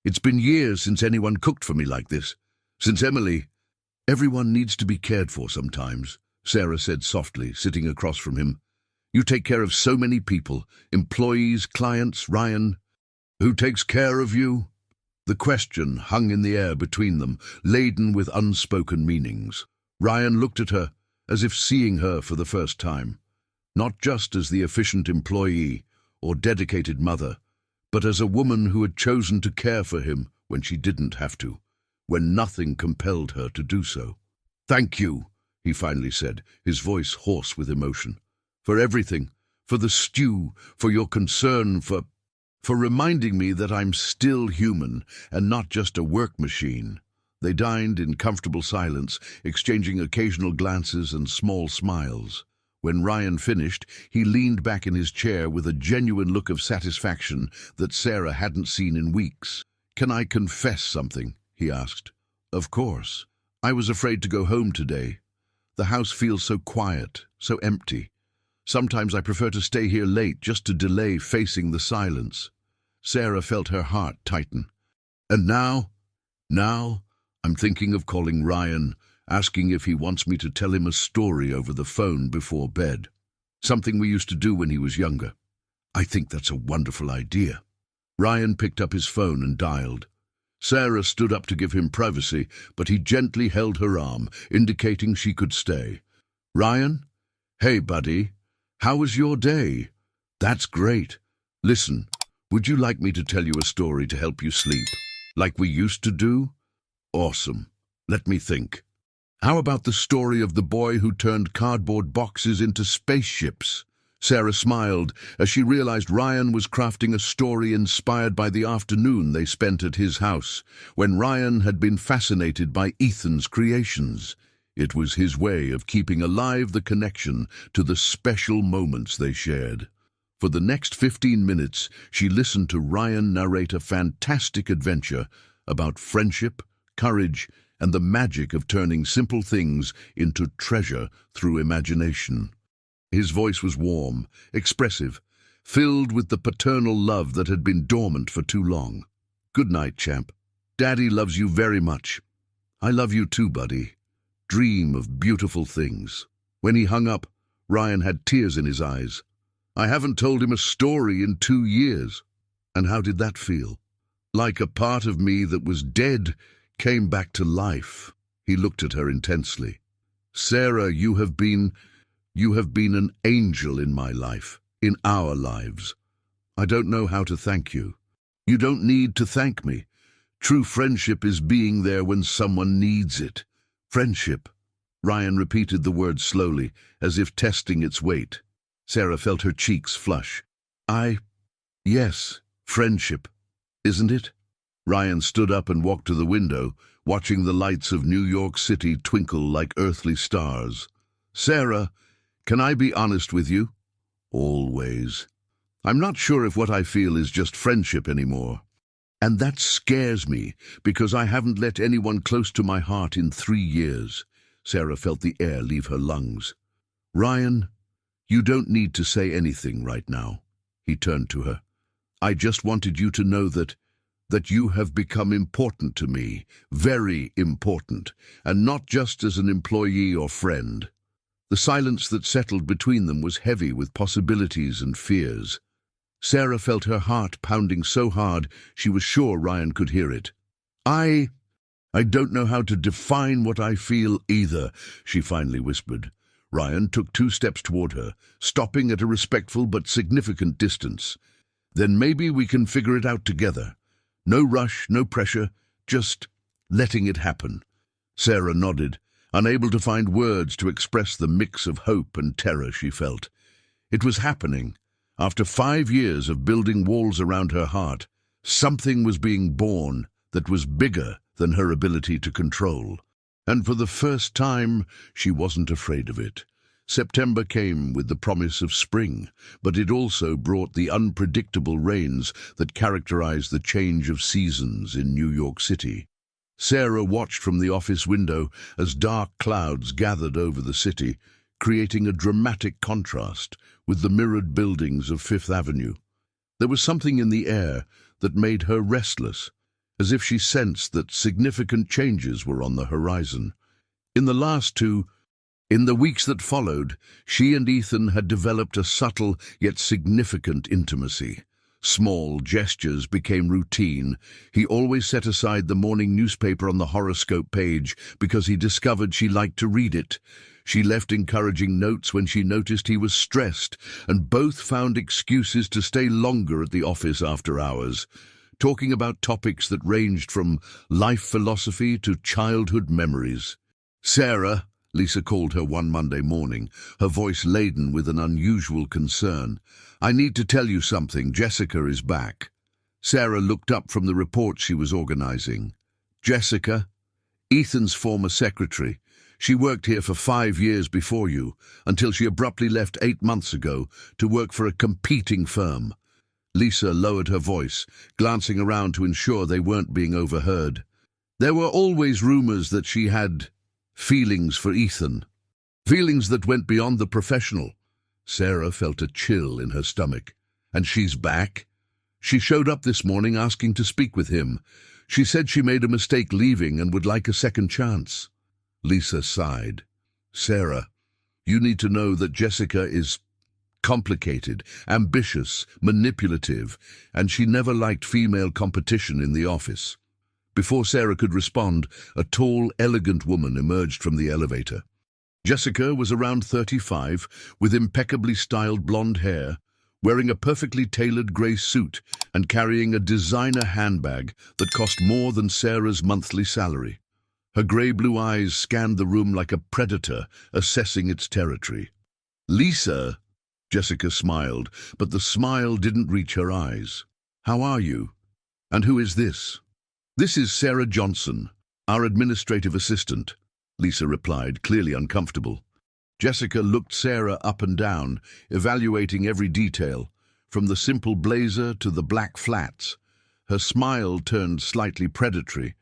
"It's been years since anyone cooked for me like this. Since Emily—" "Everyone needs to be cared for sometimes," Sarah said softly, sitting across from him. "You take care of so many people, employees, clients, Ryan. Who takes care of you?" The question hung in the air between them, laden with unspoken meanings. Ryan looked at her, as if seeing her for the first time. Not just as the efficient employee or dedicated mother, but as a woman who had chosen to care for him when she didn't have to, when nothing compelled her to do so. "Thank you," he finally said, his voice hoarse with emotion. "For everything, for the stew, for your concern, for reminding me that I'm still human and not just a work machine." They dined in comfortable silence, exchanging occasional glances and small smiles. When Ryan finished, he leaned back in his chair with a genuine look of satisfaction that Sarah hadn't seen in weeks. "Can I confess something?" he asked. "Of course. I was afraid to go home today. The house feels so quiet, so empty. Sometimes I prefer to stay here late just to delay facing the silence." Sarah felt her heart tighten. "And now I'm thinking of calling Ryan, asking if he wants me to tell him a story over the phone before bed. Something we used to do when he was younger. I think that's a wonderful idea. Ryan picked up his phone and dialed. Sarah stood up to give him privacy, but he gently held her arm, indicating she could stay. Ryan? Hey, buddy. How was your day? That's great. Listen, would you like me to tell you a story to help you sleep, like we used to do? Awesome. Let me think. How about the story of the boy who turned cardboard boxes into spaceships? Sarah smiled as she realized Ryan was crafting a story inspired by the afternoon they spent at his house, when Ryan had been fascinated by Ethan's creations. It was his way of keeping alive the connection to the special moments they shared. For the next 15 minutes, she listened to Ryan narrate a fantastic adventure about friendship, courage, and the magic of turning simple things into treasure through imagination. His voice was warm, expressive, filled with the paternal love that had been dormant for too long. Good night, champ. Daddy loves you very much. I love you too, buddy. Dream of beautiful things. When he hung up, Ryan had tears in his eyes. I haven't told him a story in 2 years. And how did that feel? Like a part of me that was dead came back to life. He looked at her intensely. Sarah, you have been an angel in my life, in our lives. I don't know how to thank you. You don't need to thank me. True friendship is being there when someone needs it. Friendship. Ryan repeated the word slowly, as if testing its weight. Sarah felt her cheeks flush. Yes, friendship, isn't it? Ryan stood up and walked to the window, watching the lights of New York City twinkle like earthly stars. Sarah, can I be honest with you? Always. I'm not sure if what I feel is just friendship anymore. And that scares me, because I haven't let anyone close to my heart in 3 years. Sarah felt the air leave her lungs. Ryan, you don't need to say anything right now. He turned to her. I just wanted you to know that you have become important to me, very important, and not just as an employee or friend. The silence that settled between them was heavy with possibilities and fears. Sarah felt her heart pounding so hard she was sure Ryan could hear it. I don't know how to define what I feel either, she finally whispered. Ryan took 2 steps toward her, stopping at a respectful but significant distance. Then maybe we can figure it out together. No rush, no pressure, just letting it happen. Sarah nodded, unable to find words to express the mix of hope and terror she felt. It was happening. After 5 years of building walls around her heart, something was being born that was bigger than her ability to control. And for the first time, she wasn't afraid of it. September came with the promise of spring, but it also brought the unpredictable rains that characterize the change of seasons in New York City. Sarah watched from the office window as dark clouds gathered over the city, creating a dramatic contrast with the mirrored buildings of Fifth Avenue. There was something in the air that made her restless, as if she sensed that significant changes were on the horizon. In the weeks that followed, she and Ethan had developed a subtle yet significant intimacy. Small gestures became routine. He always set aside the morning newspaper on the horoscope page because he discovered she liked to read it. She left encouraging notes when she noticed he was stressed, and both found excuses to stay longer at the office after hours, talking about topics that ranged from life philosophy to childhood memories. Sarah, Lisa called her one Monday morning, her voice laden with an unusual concern. I need to tell you something. Jessica is back. Sarah looked up from the report she was organizing. Jessica? Ethan's former secretary. She worked here for 5 years before you, until she abruptly left 8 months ago to work for a competing firm. Lisa lowered her voice, glancing around to ensure they weren't being overheard. There were always rumors that she had feelings for Ethan. Feelings that went beyond the professional. Sarah felt a chill in her stomach. And she's back? She showed up this morning asking to speak with him. She said she made a mistake leaving and would like a second chance. Lisa sighed. Sarah, you need to know that Jessica is complicated, ambitious, manipulative, and she never liked female competition in the office. Before Sarah could respond, a tall, elegant woman emerged from the elevator. Jessica was around 35, with impeccably styled blonde hair, wearing a perfectly tailored grey suit and carrying a designer handbag that cost more than Sarah's monthly salary. Her grey-blue eyes scanned the room like a predator, assessing its territory. "Lisa," Jessica smiled, but the smile didn't reach her eyes. "How are you? And who is this?" "This is Sarah Johnson, our administrative assistant," Lisa replied, clearly uncomfortable. Jessica looked Sarah up and down, evaluating every detail, from the simple blazer to the black flats. Her smile turned slightly predatory.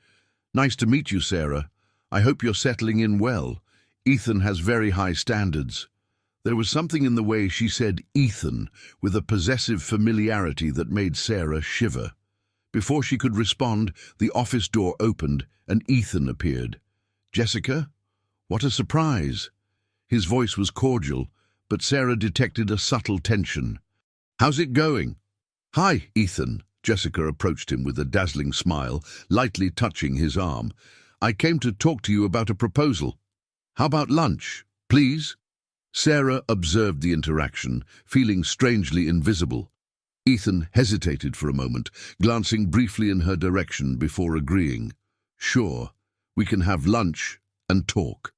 "Nice to meet you, Sarah. I hope you're settling in well. Ethan has very high standards." There was something in the way she said Ethan, with a possessive familiarity that made Sarah shiver. Before she could respond, the office door opened and Ethan appeared. "Jessica? What a surprise!" His voice was cordial, but Sarah detected a subtle tension. "How's it going?" "Hi, Ethan." Jessica approached him with a dazzling smile, lightly touching his arm. "I came to talk to you about a proposal. How about lunch, please?" Sarah observed the interaction, feeling strangely invisible. Ethan hesitated for a moment, glancing briefly in her direction before agreeing. "Sure, we can have lunch and talk."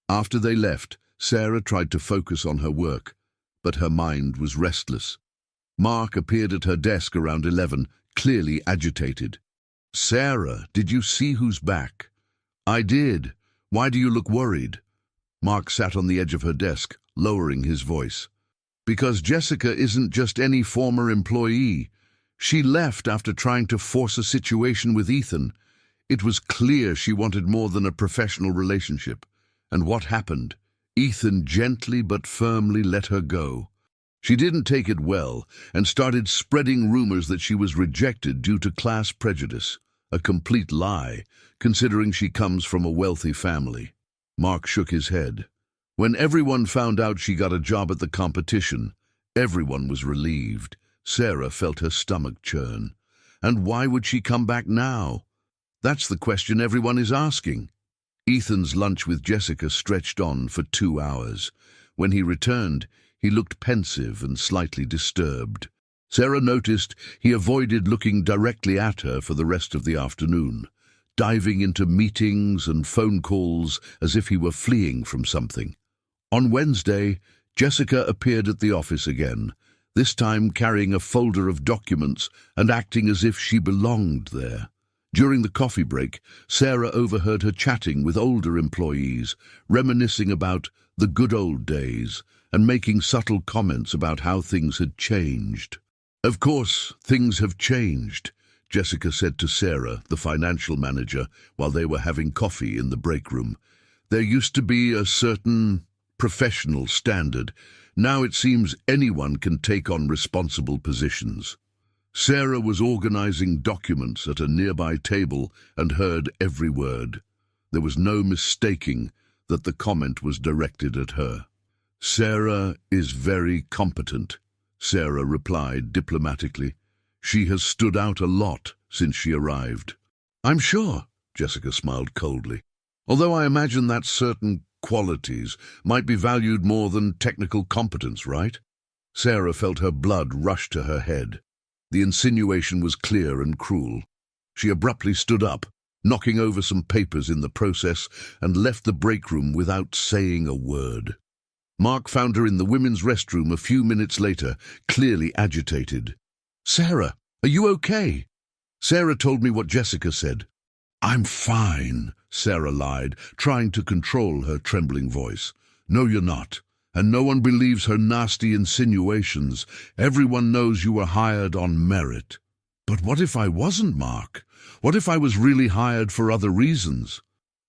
After they left, Sarah tried to focus on her work, but her mind was restless. Mark appeared at her desk around 11, clearly agitated. "Sarah, did you see who's back?" "I did. Why do you look worried?" Mark sat on the edge of her desk, lowering his voice. "Because Jessica isn't just any former employee. She left after trying to force a situation with Ethan. It was clear she wanted more than a professional relationship. And what happened? Ethan gently but firmly let her go. She didn't take it well and started spreading rumors that she was rejected due to class prejudice. A complete lie, considering she comes from a wealthy family." Mark shook his head. "When everyone found out she got a job at the competition, everyone was relieved." Sarah felt her stomach churn. "And why would she come back now? That's the question everyone is asking." Ethan's lunch with Jessica stretched on for 2 hours. When he returned, he looked pensive and slightly disturbed. Sarah noticed he avoided looking directly at her for the rest of the afternoon, diving into meetings and phone calls as if he were fleeing from something. On Wednesday, Jessica appeared at the office again, this time carrying a folder of documents and acting as if she belonged there. During the coffee break, Sarah overheard her chatting with older employees, reminiscing about the good old days and making subtle comments about how things had changed. "Of course, things have changed," Jessica said to Sarah, the financial manager, while they were having coffee in the break room. "There used to be a certain professional standard. Now it seems anyone can take on responsible positions." Sarah was organizing documents at a nearby table and heard every word. There was no mistaking that the comment was directed at her. "Sarah is very competent," Sarah replied diplomatically. "She has stood out a lot since she arrived." "I'm sure," Jessica smiled coldly. "Although I imagine that certain qualities might be valued more than technical competence, right?" Sarah felt her blood rush to her head. The insinuation was clear and cruel. She abruptly stood up, knocking over some papers in the process, and left the break room without saying a word. Mark found her in the women's restroom a few minutes later, clearly agitated. "Sarah, are you okay?" "Sarah told me what Jessica said." "I'm fine," Sarah lied, trying to control her trembling voice. "No, you're not. And no one believes her nasty insinuations. Everyone knows you were hired on merit." "But what if I wasn't, Mark? What if I was really hired for other reasons?"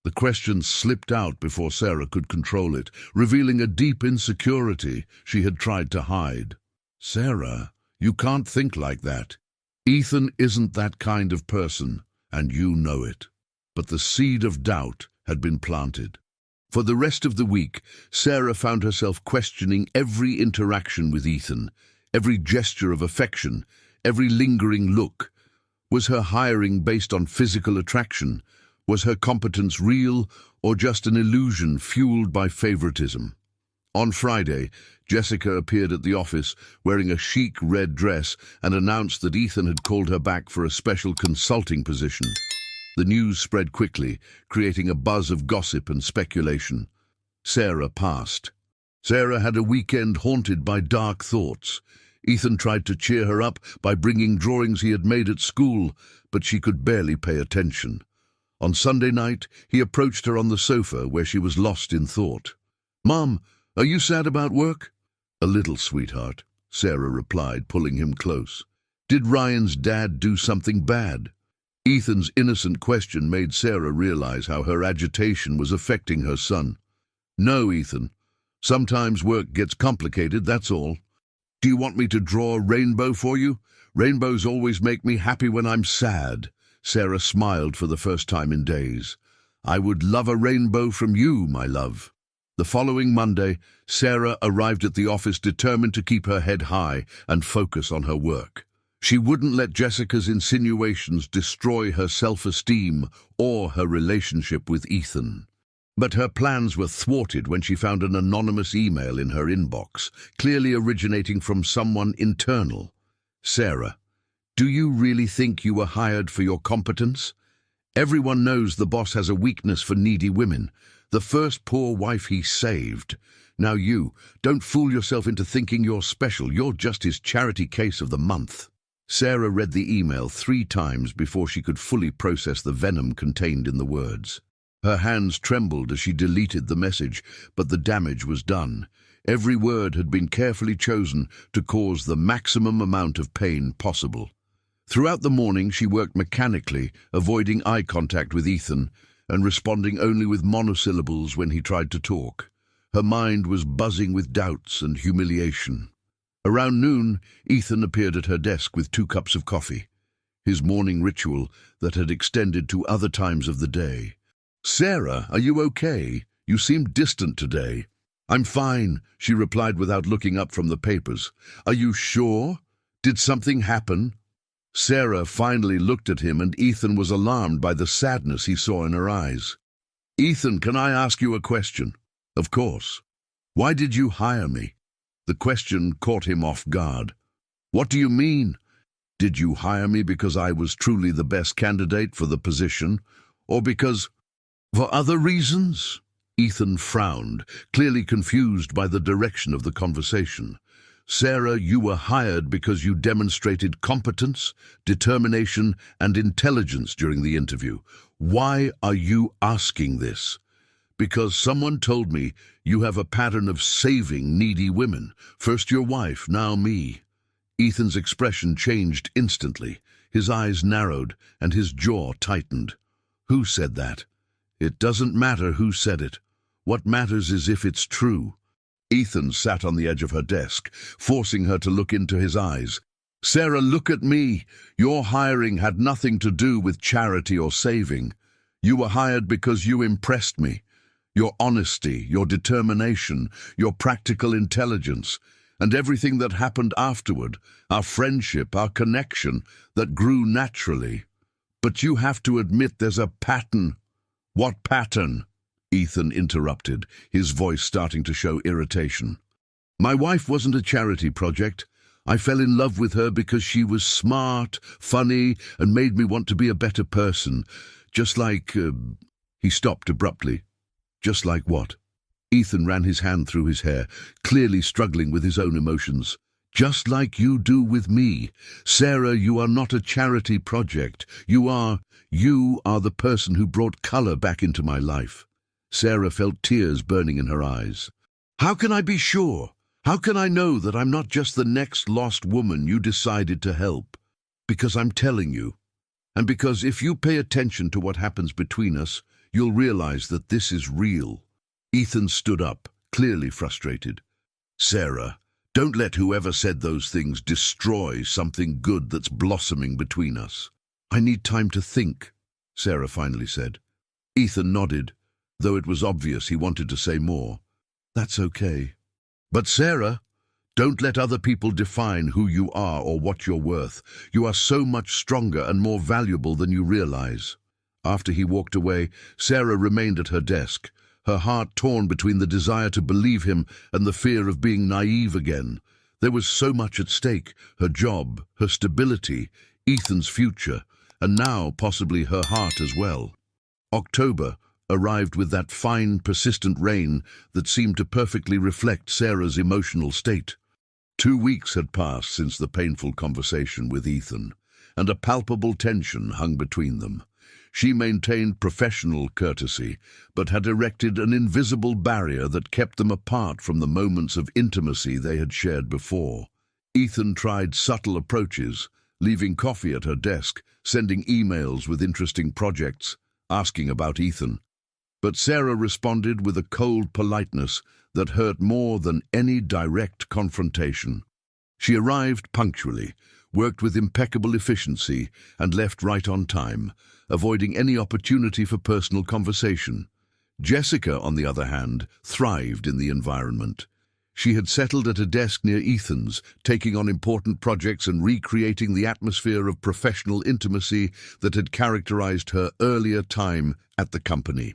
The question slipped out before Sarah could control it, revealing a deep insecurity she had tried to hide. "Sarah, you can't think like that. Ethan isn't that kind of person, and you know it." But the seed of doubt had been planted. For the rest of the week, Sarah found herself questioning every interaction with Ethan, every gesture of affection, every lingering look. Was her hiring based on physical attraction? Was her competence real or just an illusion fueled by favoritism? On Friday, Jessica appeared at the office wearing a chic red dress and announced that Ethan had called her back for a special consulting position. The news spread quickly, creating a buzz of gossip and speculation. Sarah passed. Sarah had a weekend haunted by dark thoughts. Ethan tried to cheer her up by bringing drawings he had made at school, but she could barely pay attention. On Sunday night, he approached her on the sofa where she was lost in thought. "Mom, are you sad about work?" "A little, sweetheart," Sarah replied, pulling him close. "Did Ryan's dad do something bad?" Ethan's innocent question made Sarah realize how her agitation was affecting her son. "No, Ethan. Sometimes work gets complicated, that's all. Do you want me to draw a rainbow for you? Rainbows always make me happy when I'm sad." Sarah smiled for the first time in days. "I would love a rainbow from you, my love." The following Monday, Sarah arrived at the office determined to keep her head high and focus on her work. She wouldn't let Jessica's insinuations destroy her self-esteem or her relationship with Ethan. But her plans were thwarted when she found an anonymous email in her inbox, clearly originating from someone internal. "Sarah, do you really think you were hired for your competence? Everyone knows the boss has a weakness for needy women. The first poor wife he saved. Now don't fool yourself into thinking you're special. You're just his charity case of the month." Sarah read the email 3 times before she could fully process the venom contained in the words. Her hands trembled as she deleted the message, but the damage was done. Every word had been carefully chosen to cause the maximum amount of pain possible. Throughout the morning, she worked mechanically, avoiding eye contact with Ethan and responding only with monosyllables when he tried to talk. Her mind was buzzing with doubts and humiliation. Around noon, Ethan appeared at her desk with 2 cups of coffee, his morning ritual that had extended to other times of the day. "Sarah, are you okay? You seem distant today." "I'm fine," she replied without looking up from the papers. "Are you sure? Did something happen?" Sarah finally looked at him, and Ethan was alarmed by the sadness he saw in her eyes. "Ethan, can I ask you a question?" "Of course." "Why did you hire me?" The question caught him off guard. "What do you mean? Did you hire me because I was truly the best candidate for the position, or because... for other reasons?" Ethan frowned, clearly confused by the direction of the conversation. "Sarah, you were hired because you demonstrated competence, determination, and intelligence during the interview. Why are you asking this?" "Because someone told me you have a pattern of saving needy women. First your wife, now me." Ethan's expression changed instantly. His eyes narrowed and his jaw tightened. "Who said that?" "It doesn't matter who said it. What matters is if it's true." Ethan sat on the edge of her desk, forcing her to look into his eyes. "Sarah, look at me. Your hiring had nothing to do with charity or saving. You were hired because you impressed me. Your honesty, your determination, your practical intelligence, and everything that happened afterward, our friendship, our connection, that grew naturally. But you have to admit there's a pattern." "What pattern?" Ethan interrupted, his voice starting to show irritation. "My wife wasn't a charity project. I fell in love with her because she was smart, funny, and made me want to be a better person. Just like..." He stopped abruptly. "Just like what?" Ethan ran his hand through his hair, clearly struggling with his own emotions. "Just like you do with me. Sarah, you are not a charity project. You are the person who brought color back into my life." Sarah felt tears burning in her eyes. "How can I be sure? How can I know that I'm not just the next lost woman you decided to help? Because I'm telling you. And because if you pay attention to what happens between us, you'll realize that this is real." Ethan stood up, clearly frustrated. "Sarah, don't let whoever said those things destroy something good that's blossoming between us." "I need time to think," Sarah finally said. Ethan nodded. though it was obvious he wanted to say more. "That's okay. But Sarah, don't let other people define who you are or what you're worth. You are so much stronger and more valuable than you realize." After he walked away, Sarah remained at her desk, her heart torn between the desire to believe him and the fear of being naive again. There was so much at stake: her job, her stability, Ethan's future, and now possibly her heart as well. October arrived with that fine, persistent rain that seemed to perfectly reflect Sarah's emotional state. 2 weeks had passed since the painful conversation with Ethan, and a palpable tension hung between them. She maintained professional courtesy, but had erected an invisible barrier that kept them apart from the moments of intimacy they had shared before. Ethan tried subtle approaches, leaving coffee at her desk, sending emails with interesting projects, asking about Ethan. But Sarah responded with a cold politeness that hurt more than any direct confrontation. She arrived punctually, worked with impeccable efficiency, and left right on time, avoiding any opportunity for personal conversation. Jessica, on the other hand, thrived in the environment. She had settled at a desk near Ethan's, taking on important projects and recreating the atmosphere of professional intimacy that had characterized her earlier time at the company.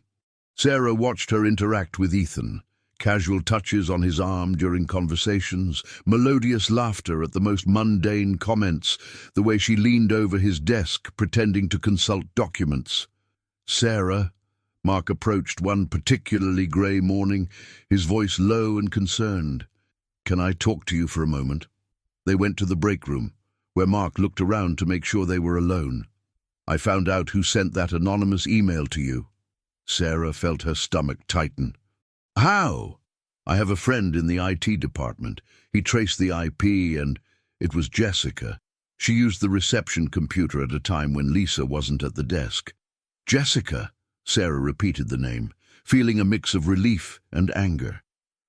Sarah watched her interact with Ethan. Casual touches on his arm during conversations, melodious laughter at the most mundane comments, the way she leaned over his desk pretending to consult documents. "Sarah," Mark approached one particularly grey morning, his voice low and concerned. "Can I talk to you for a moment?" They went to the break room, where Mark looked around to make sure they were alone. "I found out who sent that anonymous email to you." Sarah felt her stomach tighten. "How?" "I have a friend in the IT department. He traced the IP and it was Jessica. She used the reception computer at a time when Lisa wasn't at the desk." "Jessica?" Sarah repeated the name, feeling a mix of relief and anger.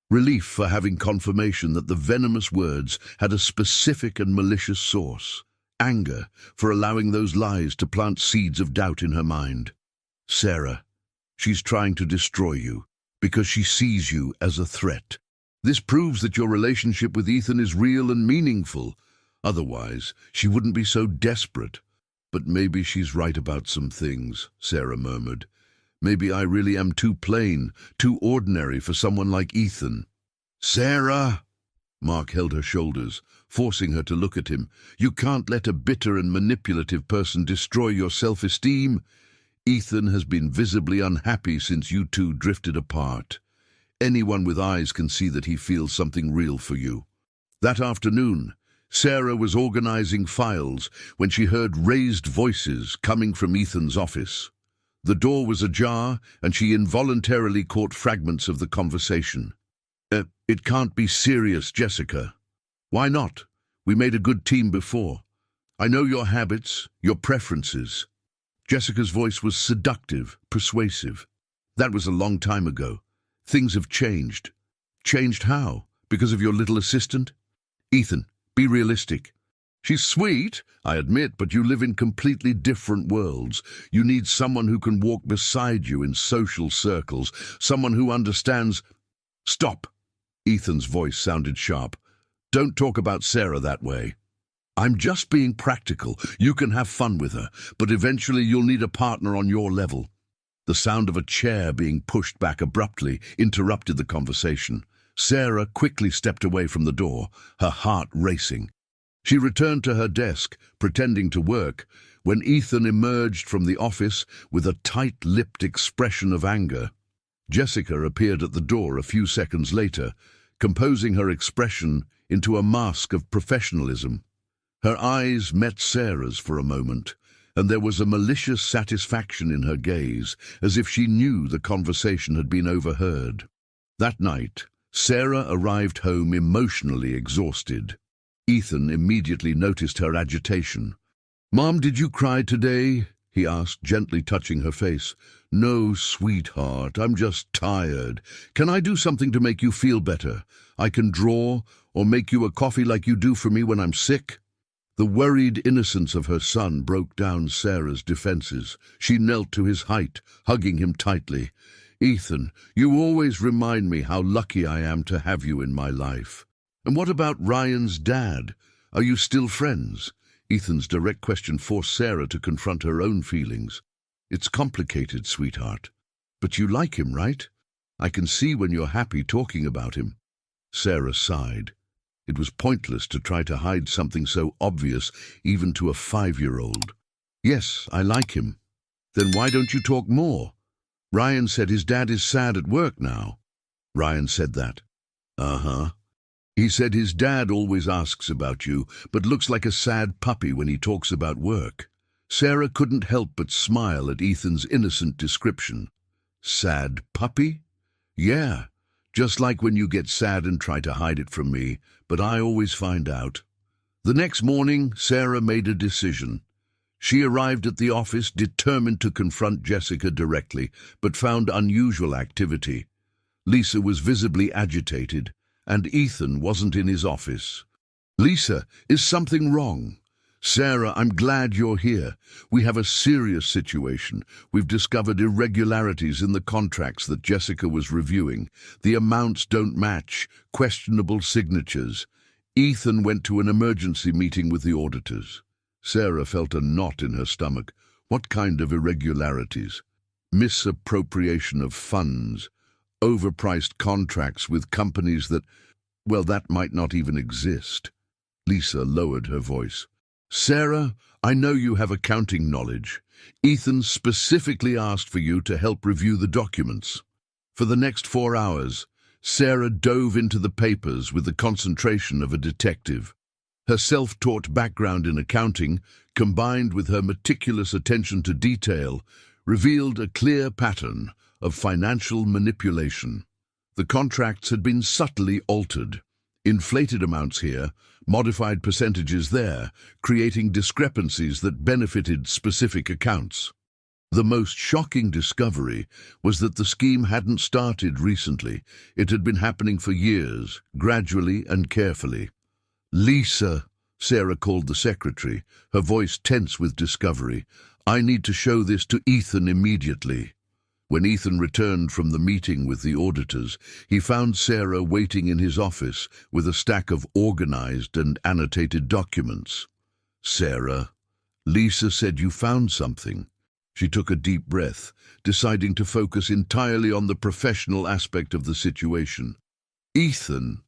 Relief for having confirmation that the venomous words had a specific and malicious source. Anger for allowing those lies to plant seeds of doubt in her mind. "Sarah, she's trying to destroy you because she sees you as a threat. This proves that your relationship with Ethan is real and meaningful. Otherwise, she wouldn't be so desperate." "But maybe she's right about some things," Sarah murmured. "Maybe I really am too plain, too ordinary for someone like Ethan." "Sarah!" Mark held her shoulders, forcing her to look at him. "You can't let a bitter and manipulative person destroy your self-esteem. Ethan has been visibly unhappy since you two drifted apart. Anyone with eyes can see that he feels something real for you." That afternoon, Sarah was organizing files when she heard raised voices coming from Ethan's office. The door was ajar, and she involuntarily caught fragments of the conversation. It can't be serious, Jessica." "Why not? We made a good team before. I know your habits, your preferences." Jessica's voice was seductive, persuasive. "That was a long time ago. Things have changed." "Changed how? Because of your little assistant?" "Ethan, be realistic. She's sweet, I admit, but you live in completely different worlds. You need someone who can walk beside you in social circles, someone who understands—" "Stop!" Ethan's voice sounded sharp. "Don't talk about Sarah that way. I'm just being practical. You can have fun with her, but eventually you'll need a partner on your level." The sound of a chair being pushed back abruptly interrupted the conversation. Sarah quickly stepped away from the door, her heart racing. She returned to her desk, pretending to work, when Ethan emerged from the office with a tight-lipped expression of anger. Jessica appeared at the door a few seconds later, composing her expression into a mask of professionalism. Her eyes met Sarah's for a moment, and there was a malicious satisfaction in her gaze, as if she knew the conversation had been overheard. That night, Sarah arrived home emotionally exhausted. Ethan immediately noticed her agitation. "Mom, did you cry today?" he asked, gently touching her face. "No, sweetheart, I'm just tired. Can I do something to make you feel better? I can draw, or make you a coffee like you do for me when I'm sick." The worried innocence of her son broke down Sarah's defenses. She knelt to his height, hugging him tightly. Ethan, you always remind me how lucky I am to have you in my life. And what about Ryan's dad? Are you still friends? Ethan's direct question forced Sarah to confront her own feelings. It's complicated, sweetheart. But you like him, right? I can see when you're happy talking about him. Sarah sighed. It was pointless to try to hide something so obvious, even to a 5-year-old. Yes, I like him. Then why don't you talk more? Ryan said his dad is sad at work now. Ryan said that. Uh-huh. He said his dad always asks about you, but looks like a sad puppy when he talks about work. Sarah couldn't help but smile at Ethan's innocent description. Sad puppy? Yeah, just like when you get sad and try to hide it from me, but I always find out. The next morning, Sarah made a decision. She arrived at the office determined to confront Jessica directly, but found unusual activity. Lisa was visibly agitated, and Ethan wasn't in his office. Lisa, is something wrong? Sarah, I'm glad you're here. We have a serious situation. We've discovered irregularities in the contracts that Jessica was reviewing. The amounts don't match, questionable signatures. Ethan went to an emergency meeting with the auditors. Sarah felt a knot in her stomach. What kind of irregularities? Misappropriation of funds, overpriced contracts with companies that, well, that might not even exist. Lisa lowered her voice. Sarah, I know you have accounting knowledge. Ethan specifically asked for you to help review the documents. For the next 4 hours, Sarah dove into the papers with the concentration of a detective. Her self-taught background in accounting, combined with her meticulous attention to detail, revealed a clear pattern of financial manipulation. The contracts had been subtly altered. Inflated amounts here, modified percentages there, creating discrepancies that benefited specific accounts. The most shocking discovery was that the scheme hadn't started recently. It had been happening for years, gradually and carefully. Lisa, Sarah called the secretary, her voice tense with discovery. I need to show this to Ethan immediately. When Ethan returned from the meeting with the auditors, he found Sarah waiting in his office with a stack of organized and annotated documents. Sarah, Lisa said you found something. She took a deep breath, deciding to focus entirely on the professional aspect of the situation. Ethan,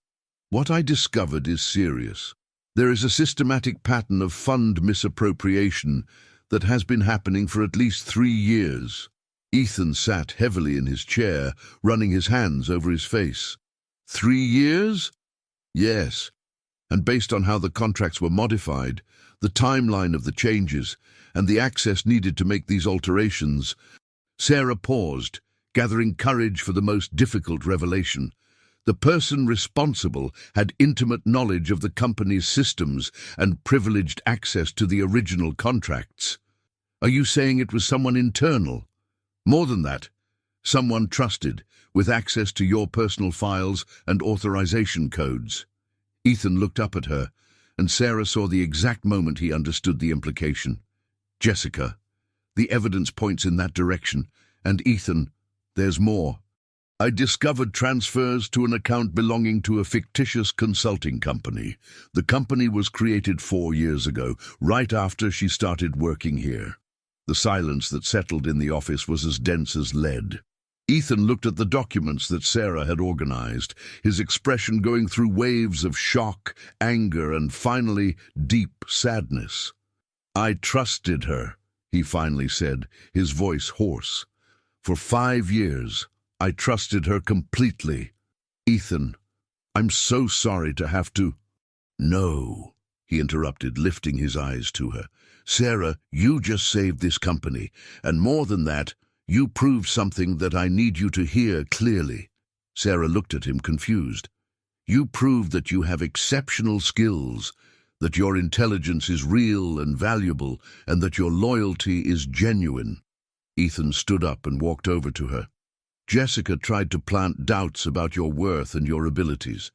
what I discovered is serious. There is a systematic pattern of fund misappropriation that has been happening for at least 3 years. Ethan sat heavily in his chair, running his hands over his face. 3 years? Yes. And based on how the contracts were modified, the timeline of the changes, and the access needed to make these alterations, Sarah paused, gathering courage for the most difficult revelation. The person responsible had intimate knowledge of the company's systems and privileged access to the original contracts. Are you saying it was someone internal? More than that, someone trusted, with access to your personal files and authorization codes. Ethan looked up at her, and Sarah saw the exact moment he understood the implication. Jessica, the evidence points in that direction, and Ethan, there's more. I discovered transfers to an account belonging to a fictitious consulting company. The company was created 4 years ago, right after she started working here. The silence that settled in the office was as dense as lead. Ethan looked at the documents that Sarah had organized, his expression going through waves of shock, anger, and finally, deep sadness. I trusted her, he finally said, his voice hoarse. For 5 years, I trusted her completely. Ethan, I'm so sorry to have to... No, he interrupted, lifting his eyes to her. Sarah, you just saved this company, and more than that, you proved something that I need you to hear clearly. Sarah looked at him confused. You proved that you have exceptional skills, that your intelligence is real and valuable, and that your loyalty is genuine. Ethan stood up and walked over to her. Jessica tried to plant doubts about your worth and your abilities.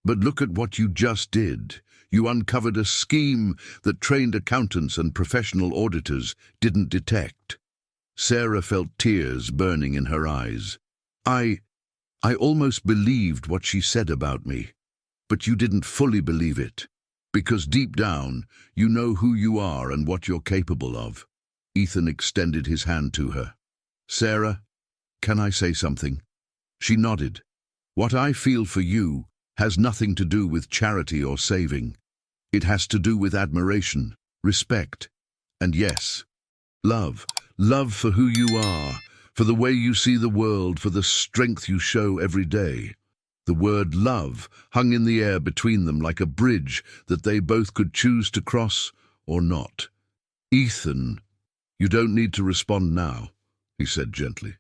But look at what you just did. You uncovered a scheme that trained accountants and professional auditors didn't detect. Sarah felt tears burning in her eyes. I almost believed what she said about me, but you didn't fully believe it, because deep down, you know who you are and what you're capable of. Ethan extended his hand to her. Sarah, can I say something? She nodded. What I feel for you has nothing to do with charity or saving. It has to do with admiration, respect, and yes, love. Love for who you are, for the way you see the world, for the strength you show every day. The word love hung in the air between them like a bridge that they both could choose to cross or not. Ethan, you don't need to respond now, he said gently.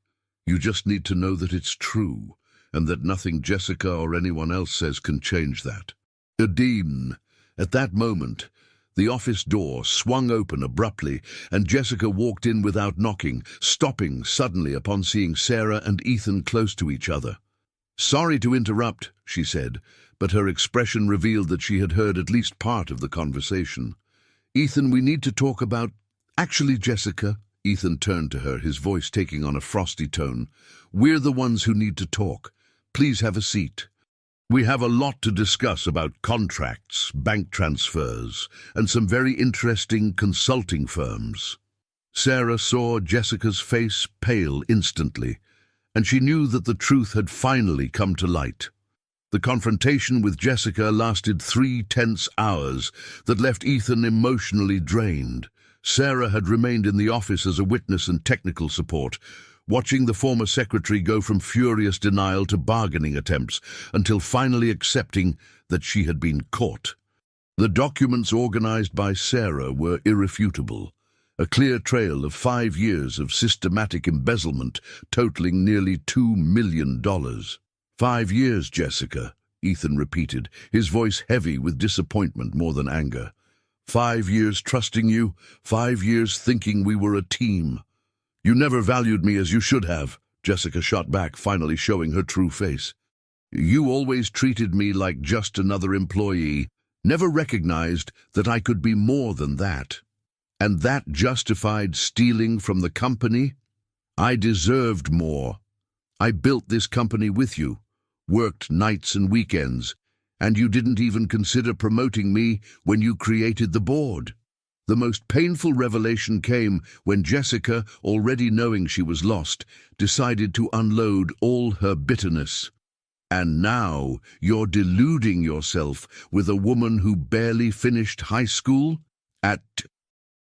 You just need to know that it's true, and that nothing Jessica or anyone else says can change that. Adine, at that moment, the office door swung open abruptly, and Jessica walked in without knocking, stopping suddenly upon seeing Sarah and Ethan close to each other. Sorry to interrupt, she said, but her expression revealed that she had heard at least part of the conversation. Ethan, we need to talk about... Actually, Jessica, Ethan turned to her, his voice taking on a frosty tone. We're the ones who need to talk. Please have a seat. We have a lot to discuss about contracts, bank transfers, and some very interesting consulting firms. Sarah saw Jessica's face pale instantly, and she knew that the truth had finally come to light. The confrontation with Jessica lasted 3 tense hours that left Ethan emotionally drained. Sarah had remained in the office as a witness and technical support, watching the former secretary go from furious denial to bargaining attempts until finally accepting that she had been caught. The documents organized by Sarah were irrefutable, a clear trail of 5 years of systematic embezzlement totaling nearly $2 million. 5 years, Jessica, Ethan repeated, his voice heavy with disappointment more than anger. 5 years trusting you, 5 years thinking we were a team. You never valued me as you should have, Jessica shot back, finally showing her true face. You always treated me like just another employee, never recognized that I could be more than that. And that justified stealing from the company? I deserved more. I built this company with you, worked nights and weekends, and you didn't even consider promoting me when you created the board. The most painful revelation came when Jessica, already knowing she was lost, decided to unload all her bitterness. And now you're deluding yourself with a woman who barely finished high school? At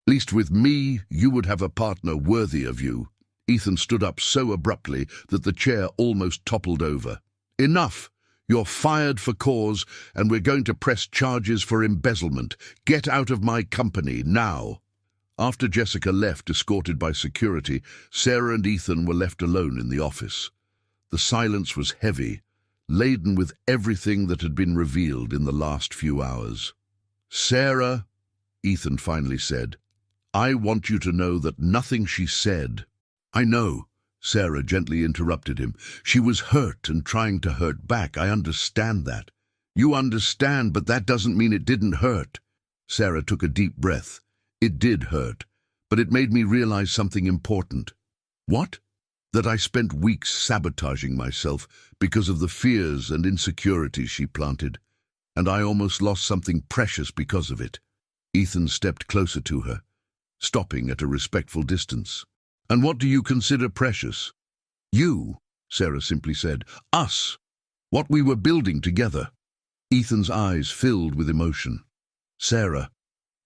least with me, you would have a partner worthy of you. Ethan stood up so abruptly that the chair almost toppled over. Enough! You're fired for cause, and we're going to press charges for embezzlement. Get out of my company, now. After Jessica left, escorted by security, Sarah and Ethan were left alone in the office. The silence was heavy, laden with everything that had been revealed in the last few hours. Sarah, Ethan finally said, I want you to know that nothing she said... I know. Sarah gently interrupted him. She was hurt and trying to hurt back. I understand that. You understand, but that doesn't mean it didn't hurt. Sarah took a deep breath. It did hurt, but it made me realize something important. What? That I spent weeks sabotaging myself because of the fears and insecurities she planted, and I almost lost something precious because of it. Ethan stepped closer to her, stopping at a respectful distance. And what do you consider precious? You, Sarah simply said. Us. What we were building together. Ethan's eyes filled with emotion. Sarah,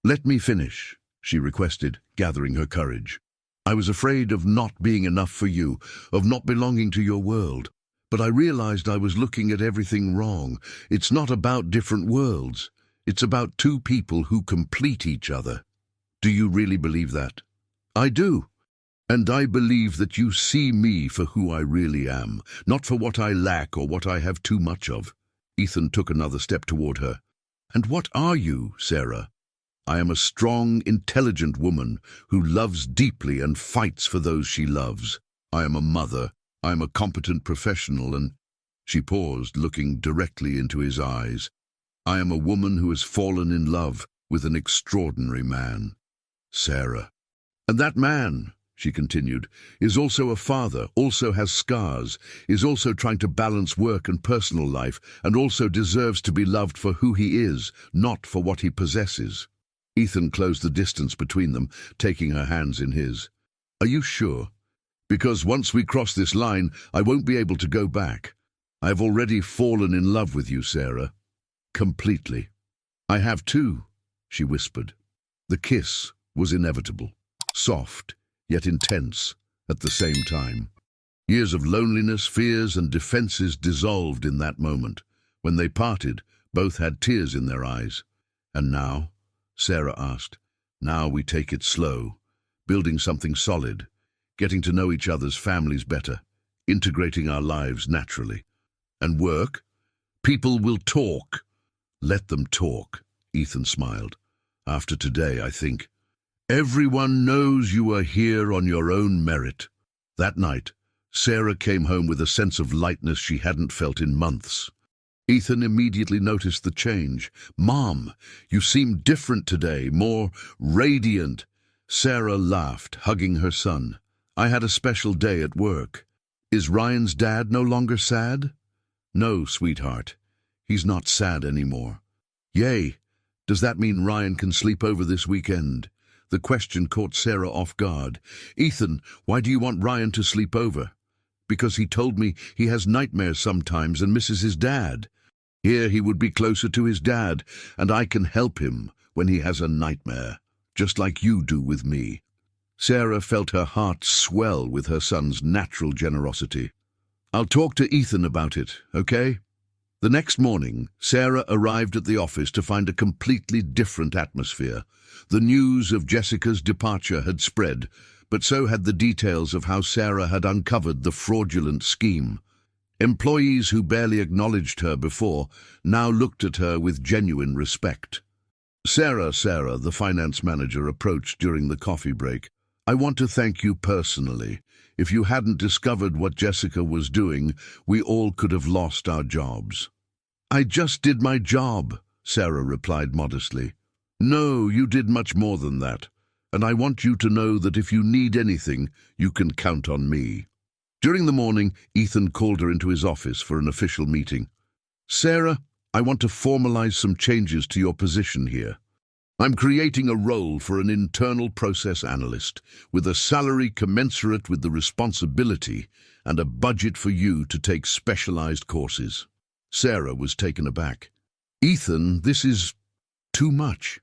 let me finish, she requested, gathering her courage. I was afraid of not being enough for you, of not belonging to your world. But I realized I was looking at everything wrong. It's not about different worlds. It's about 2 people who complete each other. Do you really believe that? I do. And I believe that you see me for who I really am, not for what I lack or what I have too much of. Ethan took another step toward her. And what are you, Sarah? I am a strong, intelligent woman who loves deeply and fights for those she loves. I am a mother. I am a competent professional and... She paused, looking directly into his eyes. I am a woman who has fallen in love with an extraordinary man. Sarah. And that man... she continued, is also a father, also has scars, is also trying to balance work and personal life, and also deserves to be loved for who he is, not for what he possesses. Ethan closed the distance between them, taking her hands in his. Are you sure? Because once we cross this line, I won't be able to go back. I have already fallen in love with you, Sarah. Completely. I have too, she whispered. The kiss was inevitable, soft, yet intense at the same time. Years of loneliness, fears, and defenses dissolved in that moment. When they parted, both had tears in their eyes. And now, Sarah asked, now we take it slow, building something solid, getting to know each other's families better, integrating our lives naturally. And work? People will talk. Let them talk, Ethan smiled. After today, I think. Everyone knows you are here on your own merit. That night, Sarah came home with a sense of lightness she hadn't felt in months. Ethan immediately noticed the change. Mom, you seem different today, more radiant. Sarah laughed, hugging her son. I had a special day at work. Is Ryan's dad no longer sad? No, sweetheart. He's not sad anymore. Yay. Does that mean Ryan can sleep over this weekend? The question caught Sarah off guard. Ethan, why do you want Ryan to sleep over? Because he told me he has nightmares sometimes and misses his dad. Here he would be closer to his dad, and I can help him when he has a nightmare, just like you do with me. Sarah felt her heart swell with her son's natural generosity. I'll talk to Ethan about it, okay? The next morning, Sarah arrived at the office to find a completely different atmosphere. The news of Jessica's departure had spread, but so had the details of how Sarah had uncovered the fraudulent scheme. Employees who barely acknowledged her before now looked at her with genuine respect. Sarah, the finance manager, approached during the coffee break. I want to thank you personally. If you hadn't discovered what Jessica was doing, we all could have lost our jobs. I just did my job, Sarah replied modestly. No, you did much more than that. And I want you to know that if you need anything, you can count on me. During the morning, Ethan called her into his office for an official meeting. Sarah, I want to formalize some changes to your position here. I'm creating a role for an internal process analyst with a salary commensurate with the responsibility and a budget for you to take specialized courses. Sarah was taken aback. Ethan, this is too much.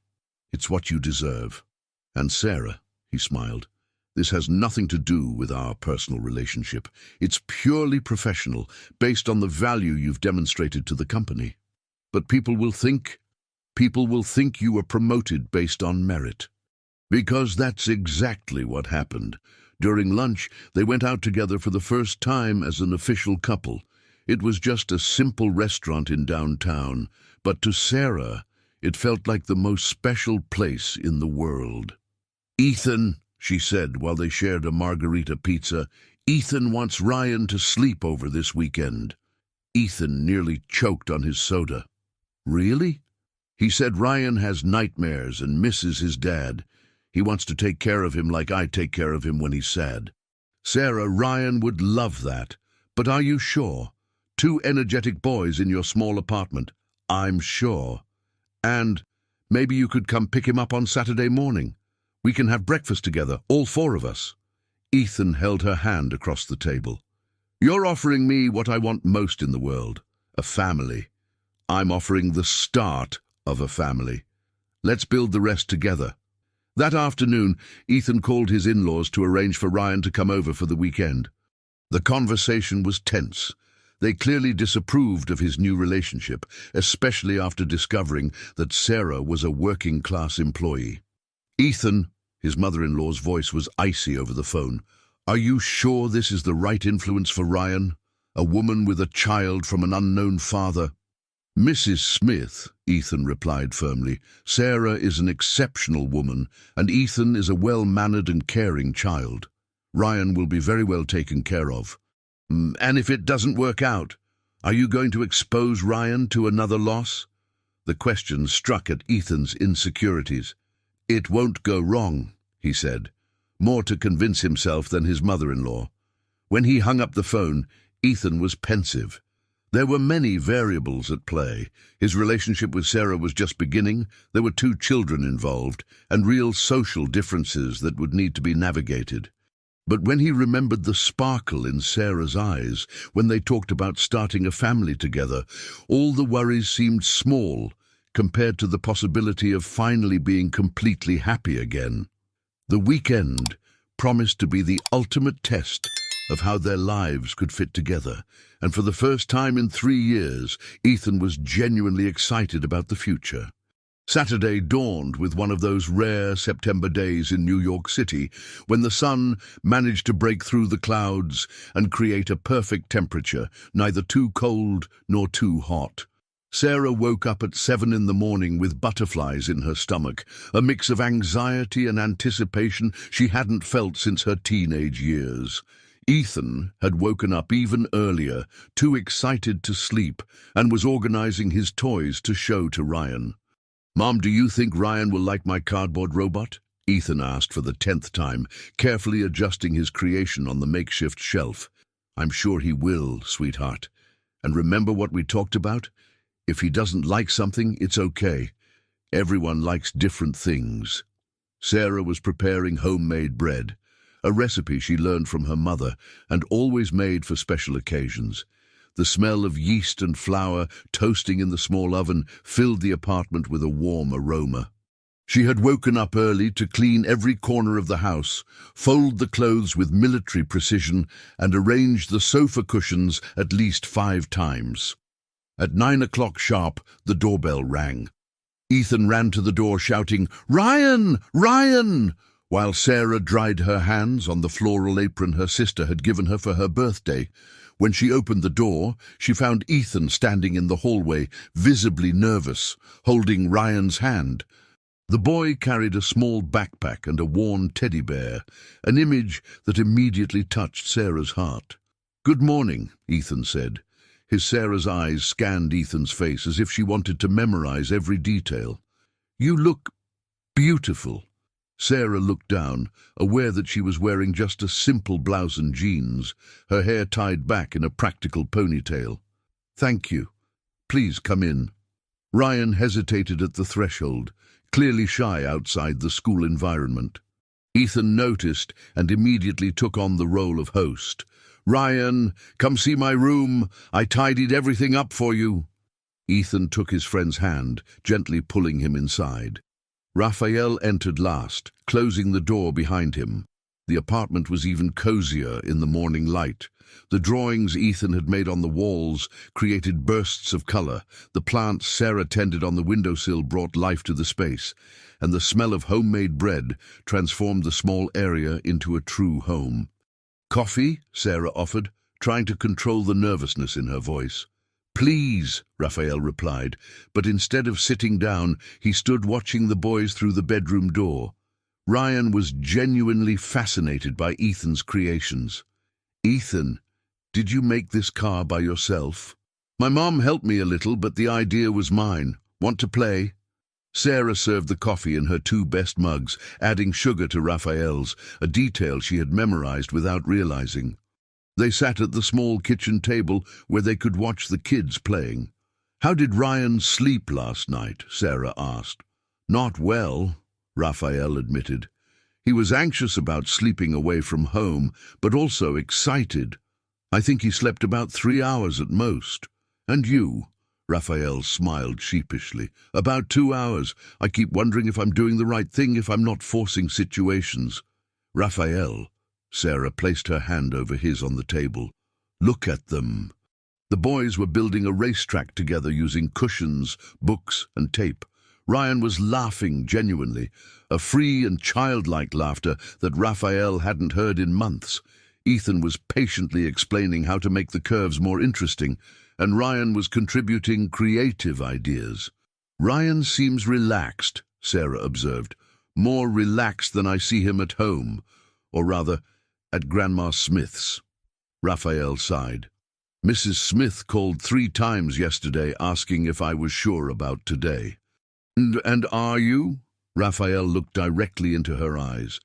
It's what you deserve. And Sarah, he smiled, this has nothing to do with our personal relationship. It's purely professional, based on the value you've demonstrated to the company. But people will think you were promoted based on merit. Because that's exactly what happened. During lunch, they went out together for the first time as an official couple. It was just a simple restaurant in downtown, but to Sarah, it felt like the most special place in the world. Ethan, she said while they shared a margarita pizza, Ethan wants Ryan to sleep over this weekend. Ethan nearly choked on his soda. Really? He said Ryan has nightmares and misses his dad. He wants to take care of him like I take care of him when he's sad. Sarah, Ryan would love that. But are you sure? 2 energetic boys in your small apartment. I'm sure. And maybe you could come pick him up on Saturday morning. We can have breakfast together, all 4 of us. Ethan held her hand across the table. You're offering me what I want most in the world, a family. I'm offering the start of a family. Let's build the rest together. That afternoon, Ethan called his in-laws to arrange for Ryan to come over for the weekend. The conversation was tense. They clearly disapproved of his new relationship, especially after discovering that Sarah was a working-class employee. Ethan, his mother-in-law's voice was icy over the phone. Are you sure this is the right influence for Ryan? A woman with a child from an unknown father? Mrs. Smith, Ethan replied firmly, Sarah is an exceptional woman, and Ethan is a well-mannered and caring child. Ryan will be very well taken care of. And if it doesn't work out, are you going to expose Ryan to another loss? The question struck at Ethan's insecurities. It won't go wrong, he said. more to convince himself than his mother-in-law. When he hung up the phone, Ethan was pensive. There were many variables at play. His relationship with Sarah was just beginning, there were 2 children involved, and real social differences that would need to be navigated. But when he remembered the sparkle in Sarah's eyes, when they talked about starting a family together, all the worries seemed small compared to the possibility of finally being completely happy again. The weekend promised to be the ultimate test of how their lives could fit together, and for the first time in 3 years, Ethan was genuinely excited about the future. Saturday dawned with one of those rare September days in New York City when the sun managed to break through the clouds and create a perfect temperature, neither too cold nor too hot. Sarah woke up at 7 in the morning with butterflies in her stomach, a mix of anxiety and anticipation she hadn't felt since her teenage years. Ethan had woken up even earlier, too excited to sleep, and was organizing his toys to show to Ryan. "Mom, do you think Ryan will like my cardboard robot?" Ethan asked for the 10th time, carefully adjusting his creation on the makeshift shelf. "I'm sure he will, sweetheart. And remember what we talked about? If he doesn't like something, it's okay. Everyone likes different things." Sarah was preparing homemade bread, a recipe she learned from her mother and always made for special occasions. The smell of yeast and flour toasting in the small oven filled the apartment with a warm aroma. She had woken up early to clean every corner of the house, fold the clothes with military precision, and arrange the sofa cushions at least 5 times. At 9 o'clock sharp, the doorbell rang. Ethan ran to the door shouting, "Ryan! Ryan!" while Sarah dried her hands on the floral apron her sister had given her for her birthday. When she opened the door, she found Ethan standing in the hallway, visibly nervous, holding Ryan's hand. The boy carried a small backpack and a worn teddy bear, an image that immediately touched Sarah's heart. "Good morning," Ethan said. Sarah's eyes scanned Ethan's face as if she wanted to memorize every detail. "You look beautiful." Sarah looked down, aware that she was wearing just a simple blouse and jeans, her hair tied back in a practical ponytail. "Thank you. Please come in." Ryan hesitated at the threshold, clearly shy outside the school environment. Ethan noticed and immediately took on the role of host. "Ryan, come see my room. I tidied everything up for you." Ethan took his friend's hand, gently pulling him inside. Raphael entered last, closing the door behind him. The apartment was even cozier in the morning light. The drawings Ethan had made on the walls created bursts of color. The plants Sarah tended on the windowsill brought life to the space, and the smell of homemade bread transformed the small area into a true home. "Coffee?" Sarah offered, trying to control the nervousness in her voice. "Please," Raphael replied, but instead of sitting down, he stood watching the boys through the bedroom door. Ryan was genuinely fascinated by Ethan's creations. "Ethan, did you make this car by yourself?" "My mom helped me a little, but the idea was mine. Want to play?" Sarah served the coffee in her 2 best mugs, adding sugar to Raphael's, a detail she had memorized without realizing. They sat at the small kitchen table where they could watch the kids playing. "How did Ryan sleep last night?" Sarah asked. "Not well," Raphael admitted. "He was anxious about sleeping away from home, but also excited. I think he slept about 3 hours at most." "And you?" Raphael smiled sheepishly. "About 2 hours. I keep wondering if I'm doing the right thing, if I'm not forcing situations." "Raphael," Sarah placed her hand over his on the table. "Look at them." The boys were building a racetrack together using cushions, books, and tape. Ryan was laughing genuinely, a free and childlike laughter that Raphael hadn't heard in months. Ethan was patiently explaining how to make the curves more interesting, and Ryan was contributing creative ideas. "Ryan seems relaxed," Sarah observed. "More relaxed than I see him at home, or rather, at Grandma Smith's." Raphael sighed. "Mrs. Smith called 3 times yesterday asking if I was sure about today." And are you?" Raphael looked directly into her eyes.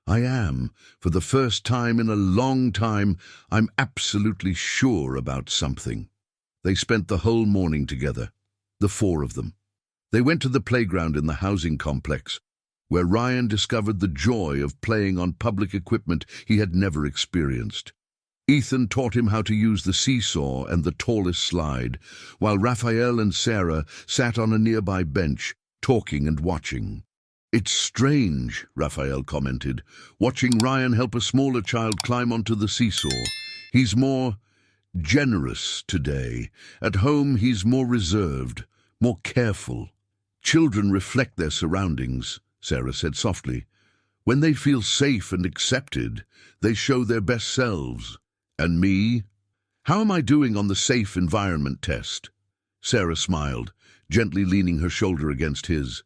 I am. For the first time in a long time, I'm absolutely sure about something. They spent the whole morning together, the four of them. They went to the playground in the housing complex, where Ryan discovered the joy of playing on public equipment he had never experienced. Ethan taught him how to use the seesaw and the tallest slide, while Raphael and Sarah sat on a nearby bench, talking and watching. "It's strange," Raphael commented, "watching Ryan help a smaller child climb onto the seesaw. He's more generous today. At home, he's more reserved, more careful." "Children reflect their surroundings," Sarah said softly. "When they feel safe and accepted, they show their best selves. And me? How am I doing on the safe environment test?" Sarah smiled, gently leaning her shoulder against his.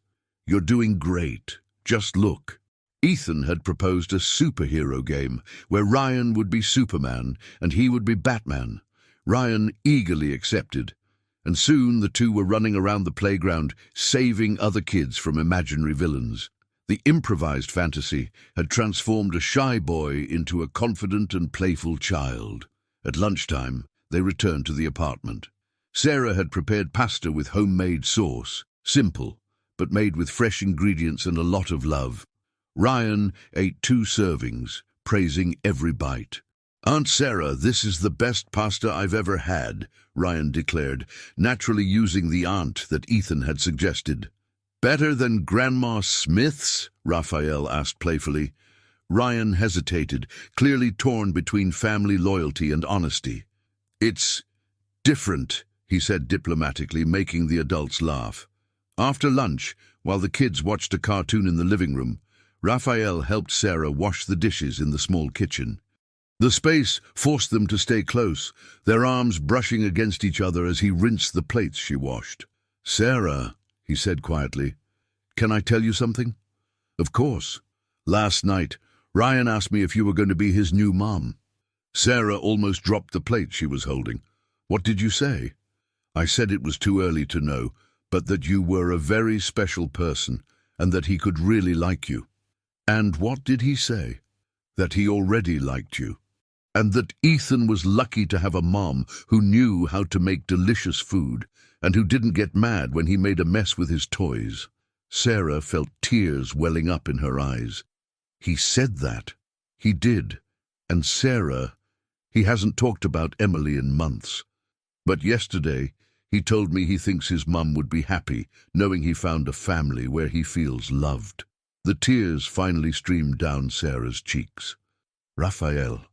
"You're doing great. Just look." Ethan had proposed a superhero game where Ryan would be Superman and he would be Batman. Ryan eagerly accepted, and soon the two were running around the playground, saving other kids from imaginary villains. The improvised fantasy had transformed a shy boy into a confident and playful child. At lunchtime, they returned to the apartment. Sarah had prepared pasta with homemade sauce, simple, but made with fresh ingredients and a lot of love. Ryan ate 2 servings, praising every bite. "Aunt Sarah, this is the best pasta I've ever had," Ryan declared, naturally using the aunt that Ethan had suggested. "Better than Grandma Smith's?" Raphael asked playfully. Ryan hesitated, clearly torn between family loyalty and honesty. "It's different," he said diplomatically, making the adults laugh. After lunch, while the kids watched a cartoon in the living room, Raphael helped Sarah wash the dishes in the small kitchen. The space forced them to stay close, their arms brushing against each other as he rinsed the plates she washed. "Sarah," he said quietly, "can I tell you something?" "Of course. Last night, Ryan asked me if you were going to be his new mom." Sarah almost dropped the plate she was holding. "What did you say?" "I said it was too early to know, but that you were a very special person and that he could really like you." "And what did he say?" "That he already liked you. And that Ethan was lucky to have a mom who knew how to make delicious food and who didn't get mad when he made a mess with his toys." Sarah felt tears welling up in her eyes. "He said that. He did. And Sarah, he hasn't talked about Emily in months. But yesterday, he told me he thinks his mum would be happy knowing he found a family where he feels loved." The tears finally streamed down Sarah's cheeks. "Raphael,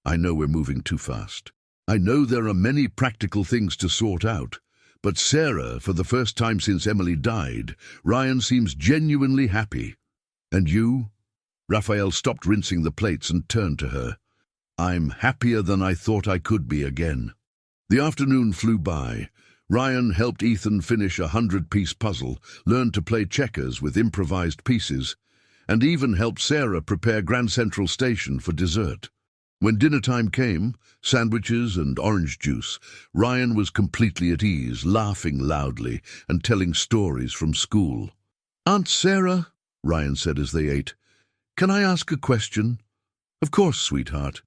I know we're moving too fast. I know there are many practical things to sort out. But Sarah, for the first time since Emily died, Ryan seems genuinely happy. And you?" Raphael stopped rinsing the plates and turned to her. "I'm happier than I thought I could be again." The afternoon flew by. Ryan helped Ethan finish a 100-piece puzzle, learned to play checkers with improvised pieces, and even helped Sarah prepare Grand Central Station for dessert. When dinner time came, sandwiches and orange juice, Ryan was completely at ease, laughing loudly and telling stories from school. "Aunt Sarah," Ryan said as they ate, "can I ask a question?" "Of course, sweetheart.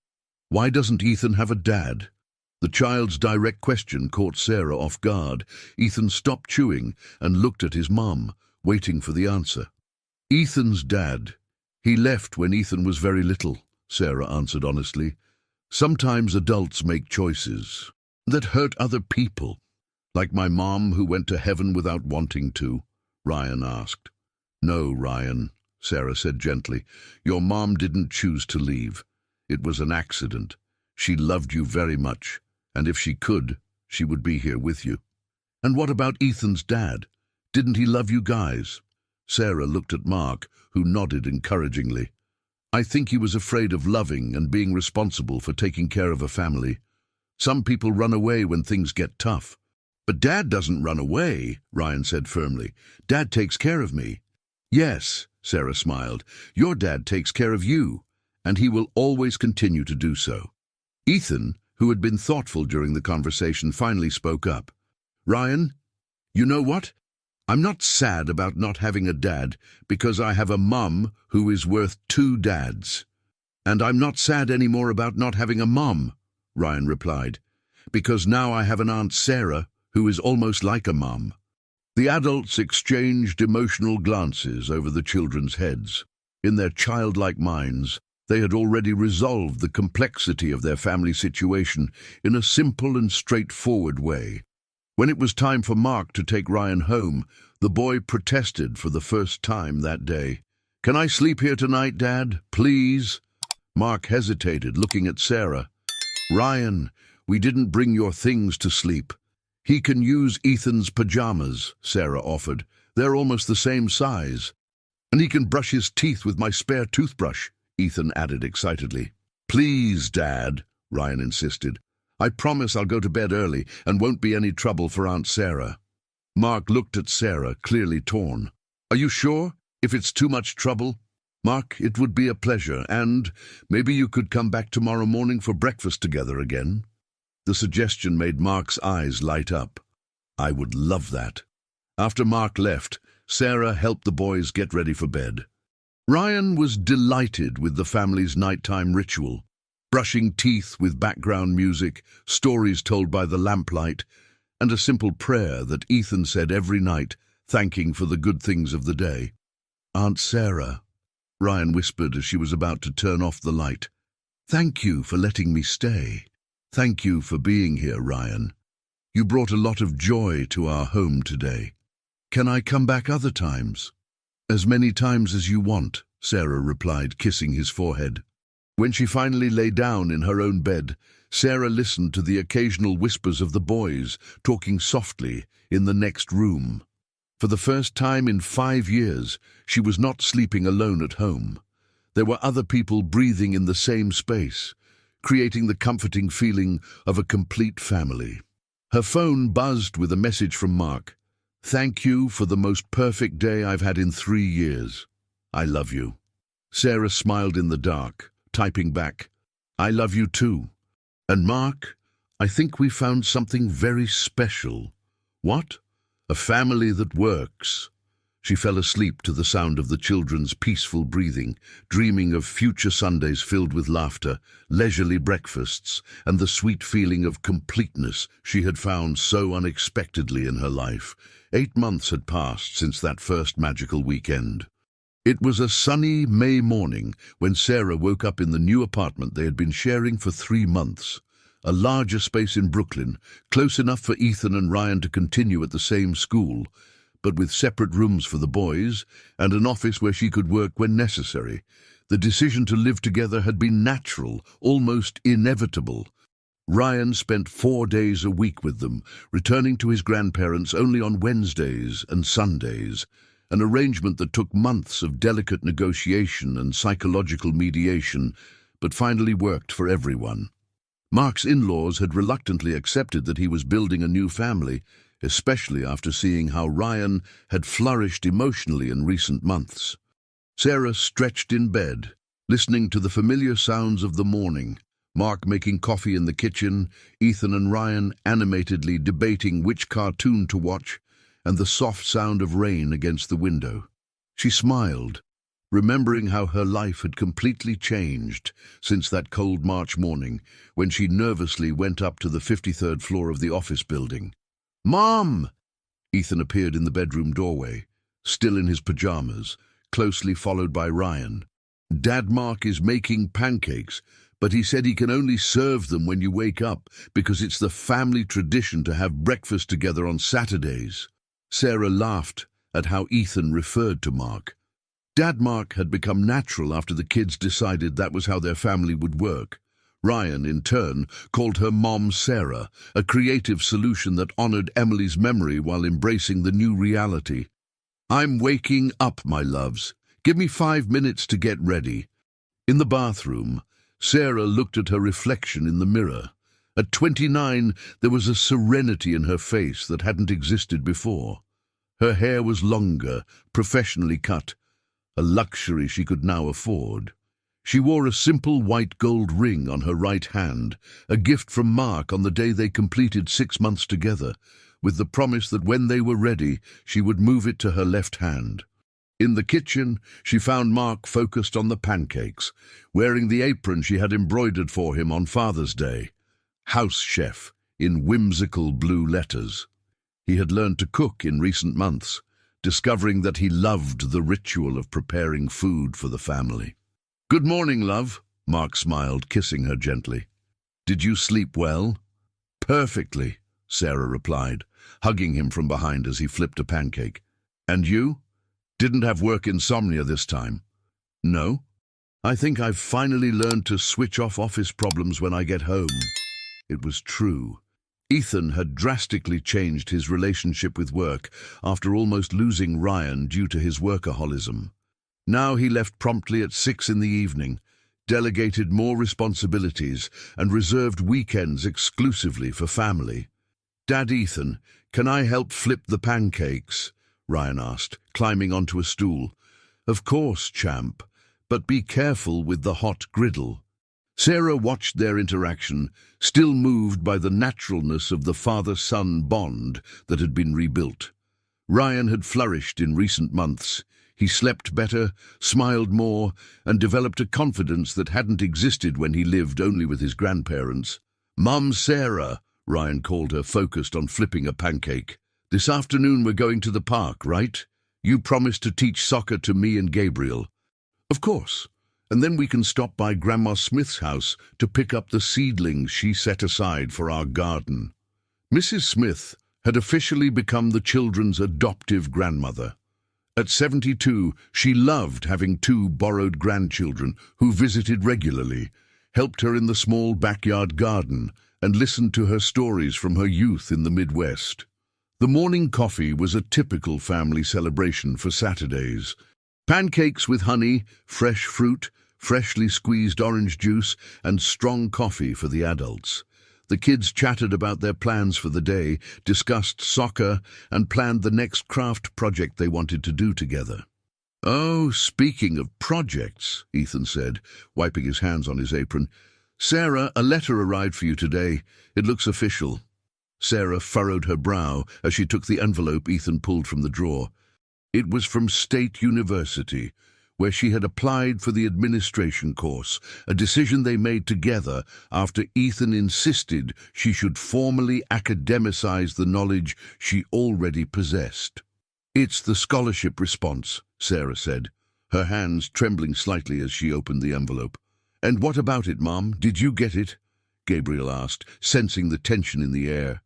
Why doesn't Ethan have a dad?" The child's direct question caught Sarah off guard. Ethan stopped chewing and looked at his mom, waiting for the answer. "Ethan's dad. He left when Ethan was very little," Sarah answered honestly. "Sometimes adults make choices that hurt other people." "Like my mom who went to heaven without wanting to?" Ryan asked. "No, Ryan," Sarah said gently. "Your mom didn't choose to leave. It was an accident. She loved you very much, and if she could, she would be here with you." "And what about Ethan's dad? Didn't he love you guys?" Sarah looked at Mark, who nodded encouragingly. "I think he was afraid of loving and being responsible for taking care of a family. Some people run away when things get tough." "But Dad doesn't run away," Ryan said firmly. "Dad takes care of me." "Yes," Sarah smiled, "your dad takes care of you, and he will always continue to do so." Ethan, who had been thoughtful during the conversation, finally spoke up. "Ryan, you know what? I'm not sad about not having a dad because I have a mum who is worth two dads. And I'm not sad anymore about not having a mum, Ryan replied, because now I have an Aunt Sarah who is almost like a mum. The adults exchanged emotional glances over the children's heads. In their childlike minds, they had already resolved the complexity of their family situation in a simple and straightforward way. When it was time for Mark to take Ryan home, the boy protested for the first time that day. "Can I sleep here tonight, Dad? Please?" Mark hesitated, looking at Sarah. "Ryan, we didn't bring your things to sleep." "He can use Ethan's pajamas," Sarah offered. "They're almost the same size. And he can brush his teeth with my spare toothbrush," Ethan added excitedly. "Please, Dad," Ryan insisted. "I promise I'll go to bed early and won't be any trouble for Aunt Sarah." Mark looked at Sarah, clearly torn. "Are you sure? If it's too much trouble?" "Mark, it would be a pleasure, and maybe you could come back tomorrow morning for breakfast together again." The suggestion made Mark's eyes light up. "I would love that." After Mark left, Sarah helped the boys get ready for bed. Ryan was delighted with the family's nighttime ritual. Brushing teeth with background music, stories told by the lamplight, and a simple prayer that Ethan said every night, thanking for the good things of the day. "Aunt Sarah," Ryan whispered as she was about to turn off the light. "Thank you for letting me stay. Thank you for being here, Ryan. You brought a lot of joy to our home today. Can I come back other times?" "As many times as you want," Sarah replied, kissing his forehead. When she finally lay down in her own bed, Sarah listened to the occasional whispers of the boys, talking softly in the next room. For the first time in 5 years, she was not sleeping alone at home. There were other people breathing in the same space, creating the comforting feeling of a complete family. Her phone buzzed with a message from Mark. "Thank you for the most perfect day I've had in 3 years. I love you." Sarah smiled in the dark, typing back, "I love you too. And Mark, I think we found something very special." "What?" "A family that works." She fell asleep to the sound of the children's peaceful breathing, dreaming of future Sundays filled with laughter, leisurely breakfasts, and the sweet feeling of completeness she had found so unexpectedly in her life. 8 months had passed since that first magical weekend. It was a sunny May morning when Sarah woke up in the new apartment they had been sharing for 3 months. A larger space in Brooklyn, close enough for Ethan and Ryan to continue at the same school, but with separate rooms for the boys and an office where she could work when necessary. The decision to live together had been natural, almost inevitable. Ryan spent 4 days a week with them, returning to his grandparents only on Wednesdays and Sundays, an arrangement that took months of delicate negotiation and psychological mediation, but finally worked for everyone. Mark's in-laws had reluctantly accepted that he was building a new family, especially after seeing how Ryan had flourished emotionally in recent months. Sarah stretched in bed, listening to the familiar sounds of the morning, Mark making coffee in the kitchen, Ethan and Ryan animatedly debating which cartoon to watch, and the soft sound of rain against the window. She smiled, remembering how her life had completely changed since that cold March morning when she nervously went up to the 53rd floor of the office building. "Mom!" Ethan appeared in the bedroom doorway, still in his pajamas, closely followed by Ryan. "Dad Mark is making pancakes, but he said he can only serve them when you wake up because it's the family tradition to have breakfast together on Saturdays." Sarah laughed at how Ethan referred to Mark. Dad Mark had become natural after the kids decided that was how their family would work. Ryan, in turn, called her Mom Sarah, a creative solution that honored Emily's memory while embracing the new reality. "I'm waking up, my loves. Give me 5 minutes to get ready." In the bathroom, Sarah looked at her reflection in the mirror. At 29, there was a serenity in her face that hadn't existed before. Her hair was longer, professionally cut, a luxury she could now afford. She wore a simple white gold ring on her right hand, a gift from Mark on the day they completed 6 months together, with the promise that when they were ready, she would move it to her left hand. In the kitchen, she found Mark focused on the pancakes, wearing the apron she had embroidered for him on Father's Day. House chef, in whimsical blue letters. He had learned to cook in recent months, discovering that he loved the ritual of preparing food for the family. "Good morning, love," Mark smiled, kissing her gently. "Did you sleep well?" "Perfectly," Sarah replied, hugging him from behind as he flipped a pancake. "And you? Didn't have work insomnia this time?" "No. I think I've finally learned to switch off office problems when I get home." It was true. Ethan had drastically changed his relationship with work after almost losing Ryan due to his workaholism. Now he left promptly at 6 in the evening, delegated more responsibilities, and reserved weekends exclusively for family. "Dad Ethan, can I help flip the pancakes?" Ryan asked, climbing onto a stool. "Of course, champ, but be careful with the hot griddle." Sarah watched their interaction, still moved by the naturalness of the father-son bond that had been rebuilt. Ryan had flourished in recent months. He slept better, smiled more, and developed a confidence that hadn't existed when he lived only with his grandparents. "Mum Sarah," Ryan called her, focused on flipping a pancake. "This afternoon we're going to the park, right? You promised to teach soccer to me and Gabriel." "Of course. And then we can stop by Grandma Smith's house to pick up the seedlings she set aside for our garden." Mrs. Smith had officially become the children's adoptive grandmother. At 72, she loved having 2 borrowed grandchildren who visited regularly, helped her in the small backyard garden, and listened to her stories from her youth in the Midwest. The morning coffee was a typical family celebration for Saturdays. Pancakes with honey, fresh fruit, freshly squeezed orange juice, and strong coffee for the adults. The kids chatted about their plans for the day, discussed soccer, and planned the next craft project they wanted to do together. "Oh, speaking of projects," Ethan said, wiping his hands on his apron. "Sarah, a letter arrived for you today. It looks official." Sarah furrowed her brow as she took the envelope Ethan pulled from the drawer. It was from State University, where she had applied for the administration course, a decision they made together after Ethan insisted she should formally academicize the knowledge she already possessed. "It's the scholarship response," Sarah said, her hands trembling slightly as she opened the envelope. "And what about it, Mom? Did you get it?" Gabriel asked, sensing the tension in the air.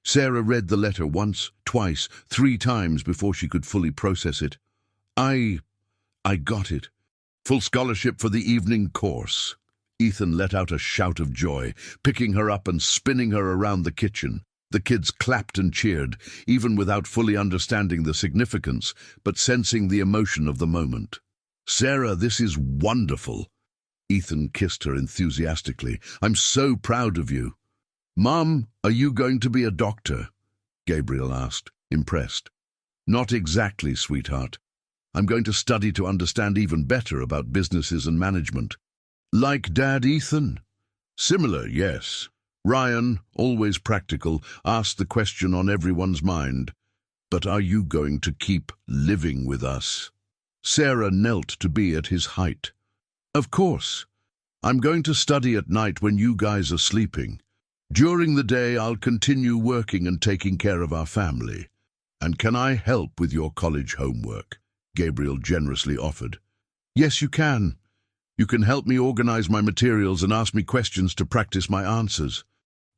Sarah read the letter once, twice, 3 times before she could fully process it. I got it. Full scholarship for the evening course." Ethan let out a shout of joy, picking her up and spinning her around the kitchen. The kids clapped and cheered, even without fully understanding the significance, but sensing the emotion of the moment. "Sarah, this is wonderful." Ethan kissed her enthusiastically. "I'm so proud of you." "Mom, are you going to be a doctor?" Gabriel asked, impressed. "Not exactly, sweetheart. I'm going to study to understand even better about businesses and management." "Like Dad Ethan?" "Similar, yes." Ryan, always practical, asked the question on everyone's mind. "But are you going to keep living with us?" Sarah knelt to be at his height. "Of course. I'm going to study at night when you guys are sleeping. During the day, I'll continue working and taking care of our family. And can I help with your college homework?" Gabriel generously offered. "Yes, you can. You can help me organize my materials and ask me questions to practice my answers."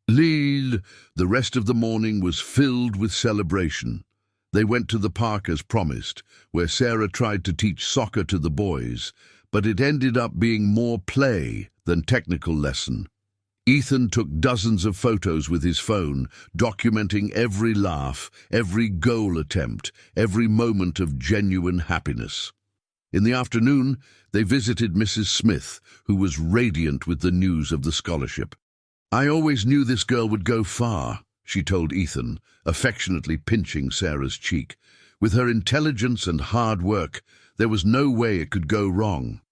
The rest of the morning was filled with celebration. They went to the park as promised, where Sarah tried to teach soccer to the boys, but it ended up being more play than technical lesson. Ethan took dozens of photos with his phone, documenting every laugh, every goal attempt, every moment of genuine happiness. In the afternoon, they visited Mrs. Smith, who was radiant with the news of the scholarship. "I always knew this girl would go far," she told Ethan, affectionately pinching Sarah's cheek. "With her intelligence and hard work, there was no way it could go wrong."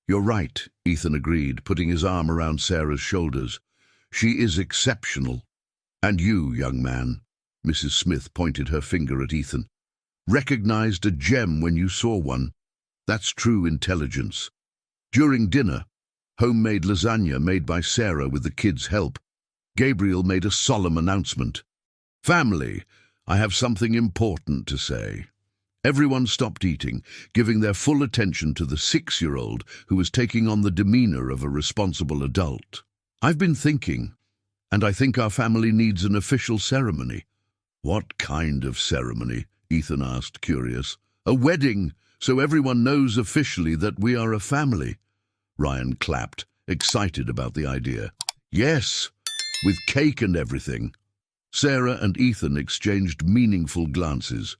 "You're right," Ethan agreed, putting his arm around Sarah's shoulders. "She is exceptional. And you, young man, Mrs. Smith pointed her finger at Ethan. Recognized a gem when you saw one. That's true intelligence. During dinner, homemade lasagna made by Sarah with the kids' help, Gabriel made a solemn announcement. Family, I have something important to say. Everyone stopped eating, giving their full attention to the 6-year-old who was taking on the demeanor of a responsible adult. I've been thinking, and I think our family needs an official ceremony. What kind of ceremony? Ethan asked, curious. A wedding, so everyone knows officially that we are a family. Ryan clapped, excited about the idea. Yes, with cake and everything. Sarah and Ethan exchanged meaningful glances.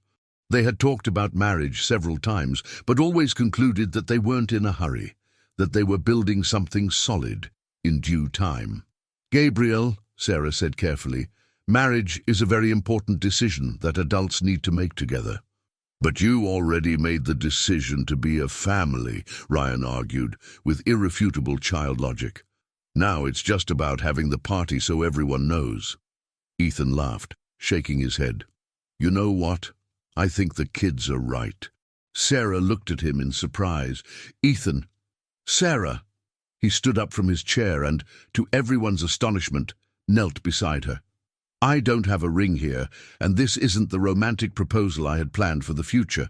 They had talked about marriage several times, but always concluded that they weren't in a hurry, that they were building something solid in due time. Gabriel, Sarah said carefully, marriage is a very important decision that adults need to make together. But you already made the decision to be a family, Ryan argued, with irrefutable child logic. Now it's just about having the party so everyone knows. Ethan laughed, shaking his head. You know what? I think the kids are right. Sarah looked at him in surprise. Ethan, Sarah! He stood up from his chair and, to everyone's astonishment, knelt beside her. I don't have a ring here, and this isn't the romantic proposal I had planned for the future.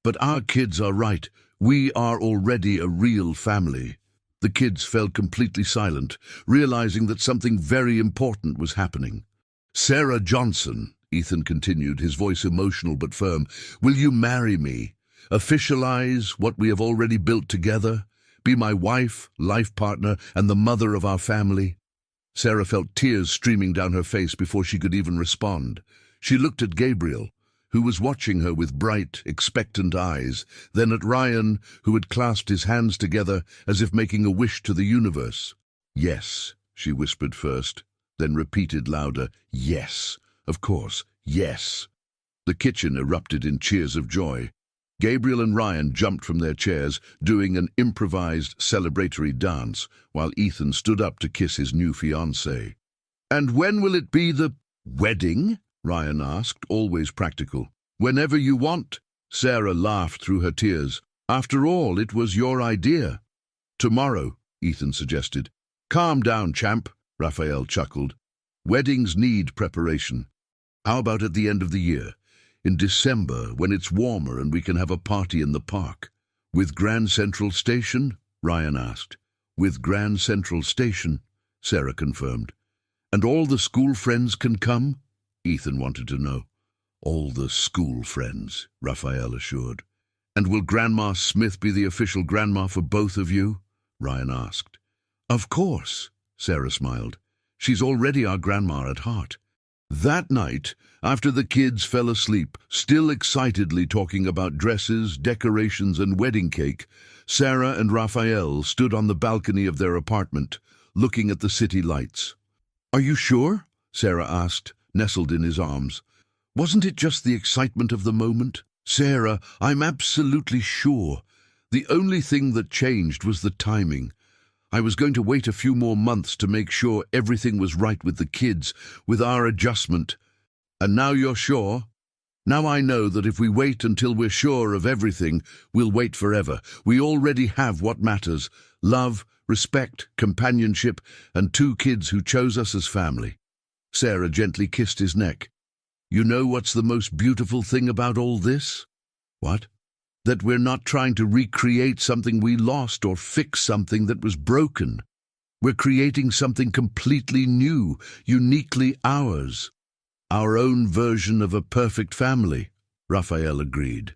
But our kids are right. We are already a real family. The kids fell completely silent, realizing that something very important was happening. Sarah Johnson, Ethan continued, his voice emotional but firm, will you marry me? Officialize what we have already built together? Be my wife, life partner, and the mother of our family? Sarah felt tears streaming down her face before she could even respond. She looked at Gabriel, who was watching her with bright, expectant eyes, then at Ryan, who had clasped his hands together as if making a wish to the universe. Yes, she whispered first, then repeated louder, yes, of course, yes. The kitchen erupted in cheers of joy. Gabriel and Ryan jumped from their chairs, doing an improvised celebratory dance, while Ethan stood up to kiss his new fiancée. And when will it be the wedding? Ryan asked, always practical. Whenever you want. Sarah laughed through her tears. After all, it was your idea. Tomorrow, Ethan suggested. Calm down, champ, Raphael chuckled. Weddings need preparation. How about at the end of the year? In December, when it's warmer and we can have a party in the park. With Grand Central Station? Ryan asked. With Grand Central Station, Sarah confirmed. And all the school friends can come? Ethan wanted to know. All the school friends, Raphael assured. And will Grandma Smith be the official grandma for both of you? Ryan asked. Of course, Sarah smiled. She's already our grandma at heart. That night, after the kids fell asleep, still excitedly talking about dresses, decorations, and wedding cake, Sarah and Raphael stood on the balcony of their apartment, looking at the city lights. Are you sure? Sarah asked, nestled in his arms. Wasn't it just the excitement of the moment? Sarah, I'm absolutely sure. The only thing that changed was the timing. I was going to wait a few more months to make sure everything was right with the kids, with our adjustment. And now you're sure? Now I know that if we wait until we're sure of everything, we'll wait forever. We already have what matters: love, respect, companionship, and 2 kids who chose us as family. Sarah gently kissed his neck. You know what's the most beautiful thing about all this? What? That we're not trying to recreate something we lost or fix something that was broken. We're creating something completely new, uniquely ours. Our own version of a perfect family, Raphael agreed.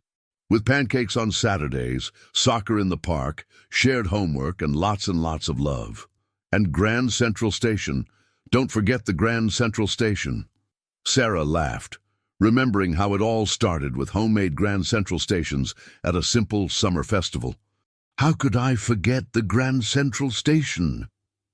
With pancakes on Saturdays, soccer in the park, shared homework, and lots of love. And Grand Central Station. Don't forget the Grand Central Station. Sarah laughed, remembering how it all started with homemade Grand Central Stations at a simple summer festival. How could I forget the Grand Central Station?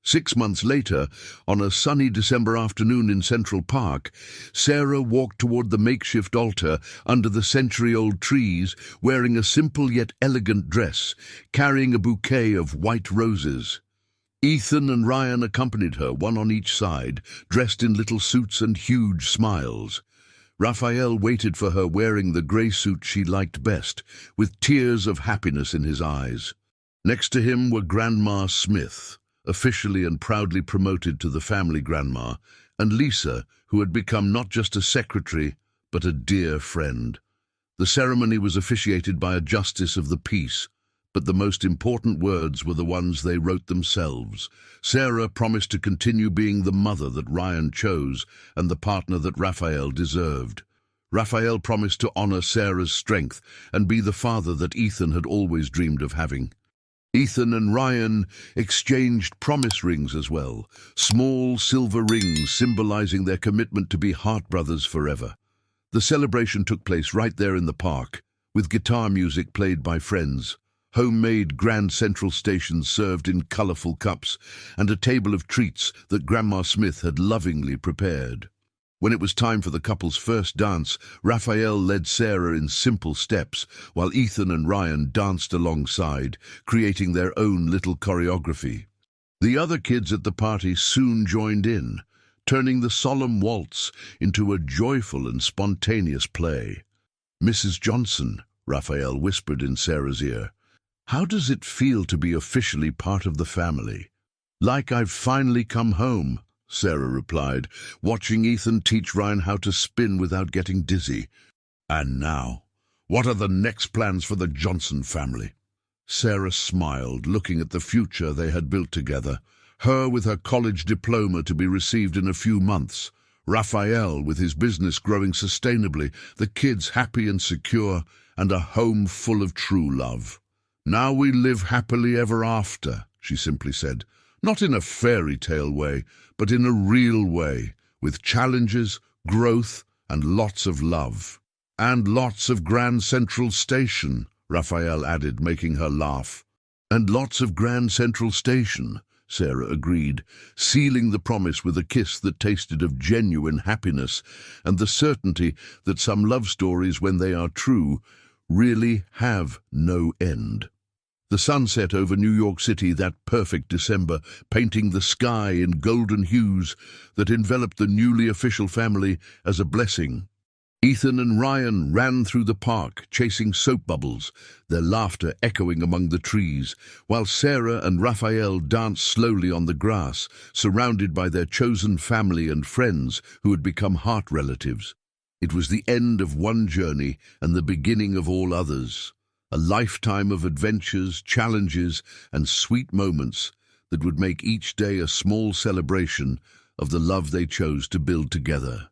6 months later, on a sunny December afternoon in Central Park, Sarah walked toward the makeshift altar under the century-old trees, wearing a simple yet elegant dress, carrying a bouquet of white roses. Ethan and Ryan accompanied her, one on each side, dressed in little suits and huge smiles. Raphael waited for her wearing the grey suit she liked best, with tears of happiness in his eyes. Next to him were Grandma Smith, officially and proudly promoted to the family grandma, and Lisa, who had become not just a secretary, but a dear friend. The ceremony was officiated by a justice of the peace, but the most important words were the ones they wrote themselves. Sarah promised to continue being the mother that Ryan chose and the partner that Raphael deserved. Raphael promised to honor Sarah's strength and be the father that Ethan had always dreamed of having. Ethan and Ryan exchanged promise rings as well, small silver rings symbolizing their commitment to be heart brothers forever. The celebration took place right there in the park, with guitar music played by friends, homemade Grand Central stations served in colorful cups, and a table of treats that Grandma Smith had lovingly prepared. When it was time for the couple's first dance, Raphael led Sarah in simple steps, while Ethan and Ryan danced alongside, creating their own little choreography. The other kids at the party soon joined in, turning the solemn waltz into a joyful and spontaneous play. "Mrs. Johnson," Raphael whispered in Sarah's ear, "how does it feel to be officially part of the family?" "Like I've finally come home," Sarah replied, watching Ethan teach Ryan how to spin without getting dizzy. "And now, what are the next plans for the Johnson family?" Sarah smiled, looking at the future they had built together, her with her college diploma to be received in a few months, Raphael with his business growing sustainably, the kids happy and secure, and a home full of true love. "Now we live happily ever after," she simply said, not in a fairy tale way, but in a real way, with challenges, growth, and lots of love. "And lots of Grand Central Station," Raphael added, making her laugh. "And lots of Grand Central Station," Sarah agreed, sealing the promise with a kiss that tasted of genuine happiness and the certainty that some love stories, when they are true, really have no end. The sun set over New York City that perfect December, painting the sky in golden hues that enveloped the newly official family as a blessing. Ethan and Ryan ran through the park, chasing soap bubbles, their laughter echoing among the trees, while Sarah and Raphael danced slowly on the grass, surrounded by their chosen family and friends who had become heart relatives. It was the end of one journey and the beginning of all others. A lifetime of adventures, challenges, and sweet moments that would make each day a small celebration of the love they chose to build together.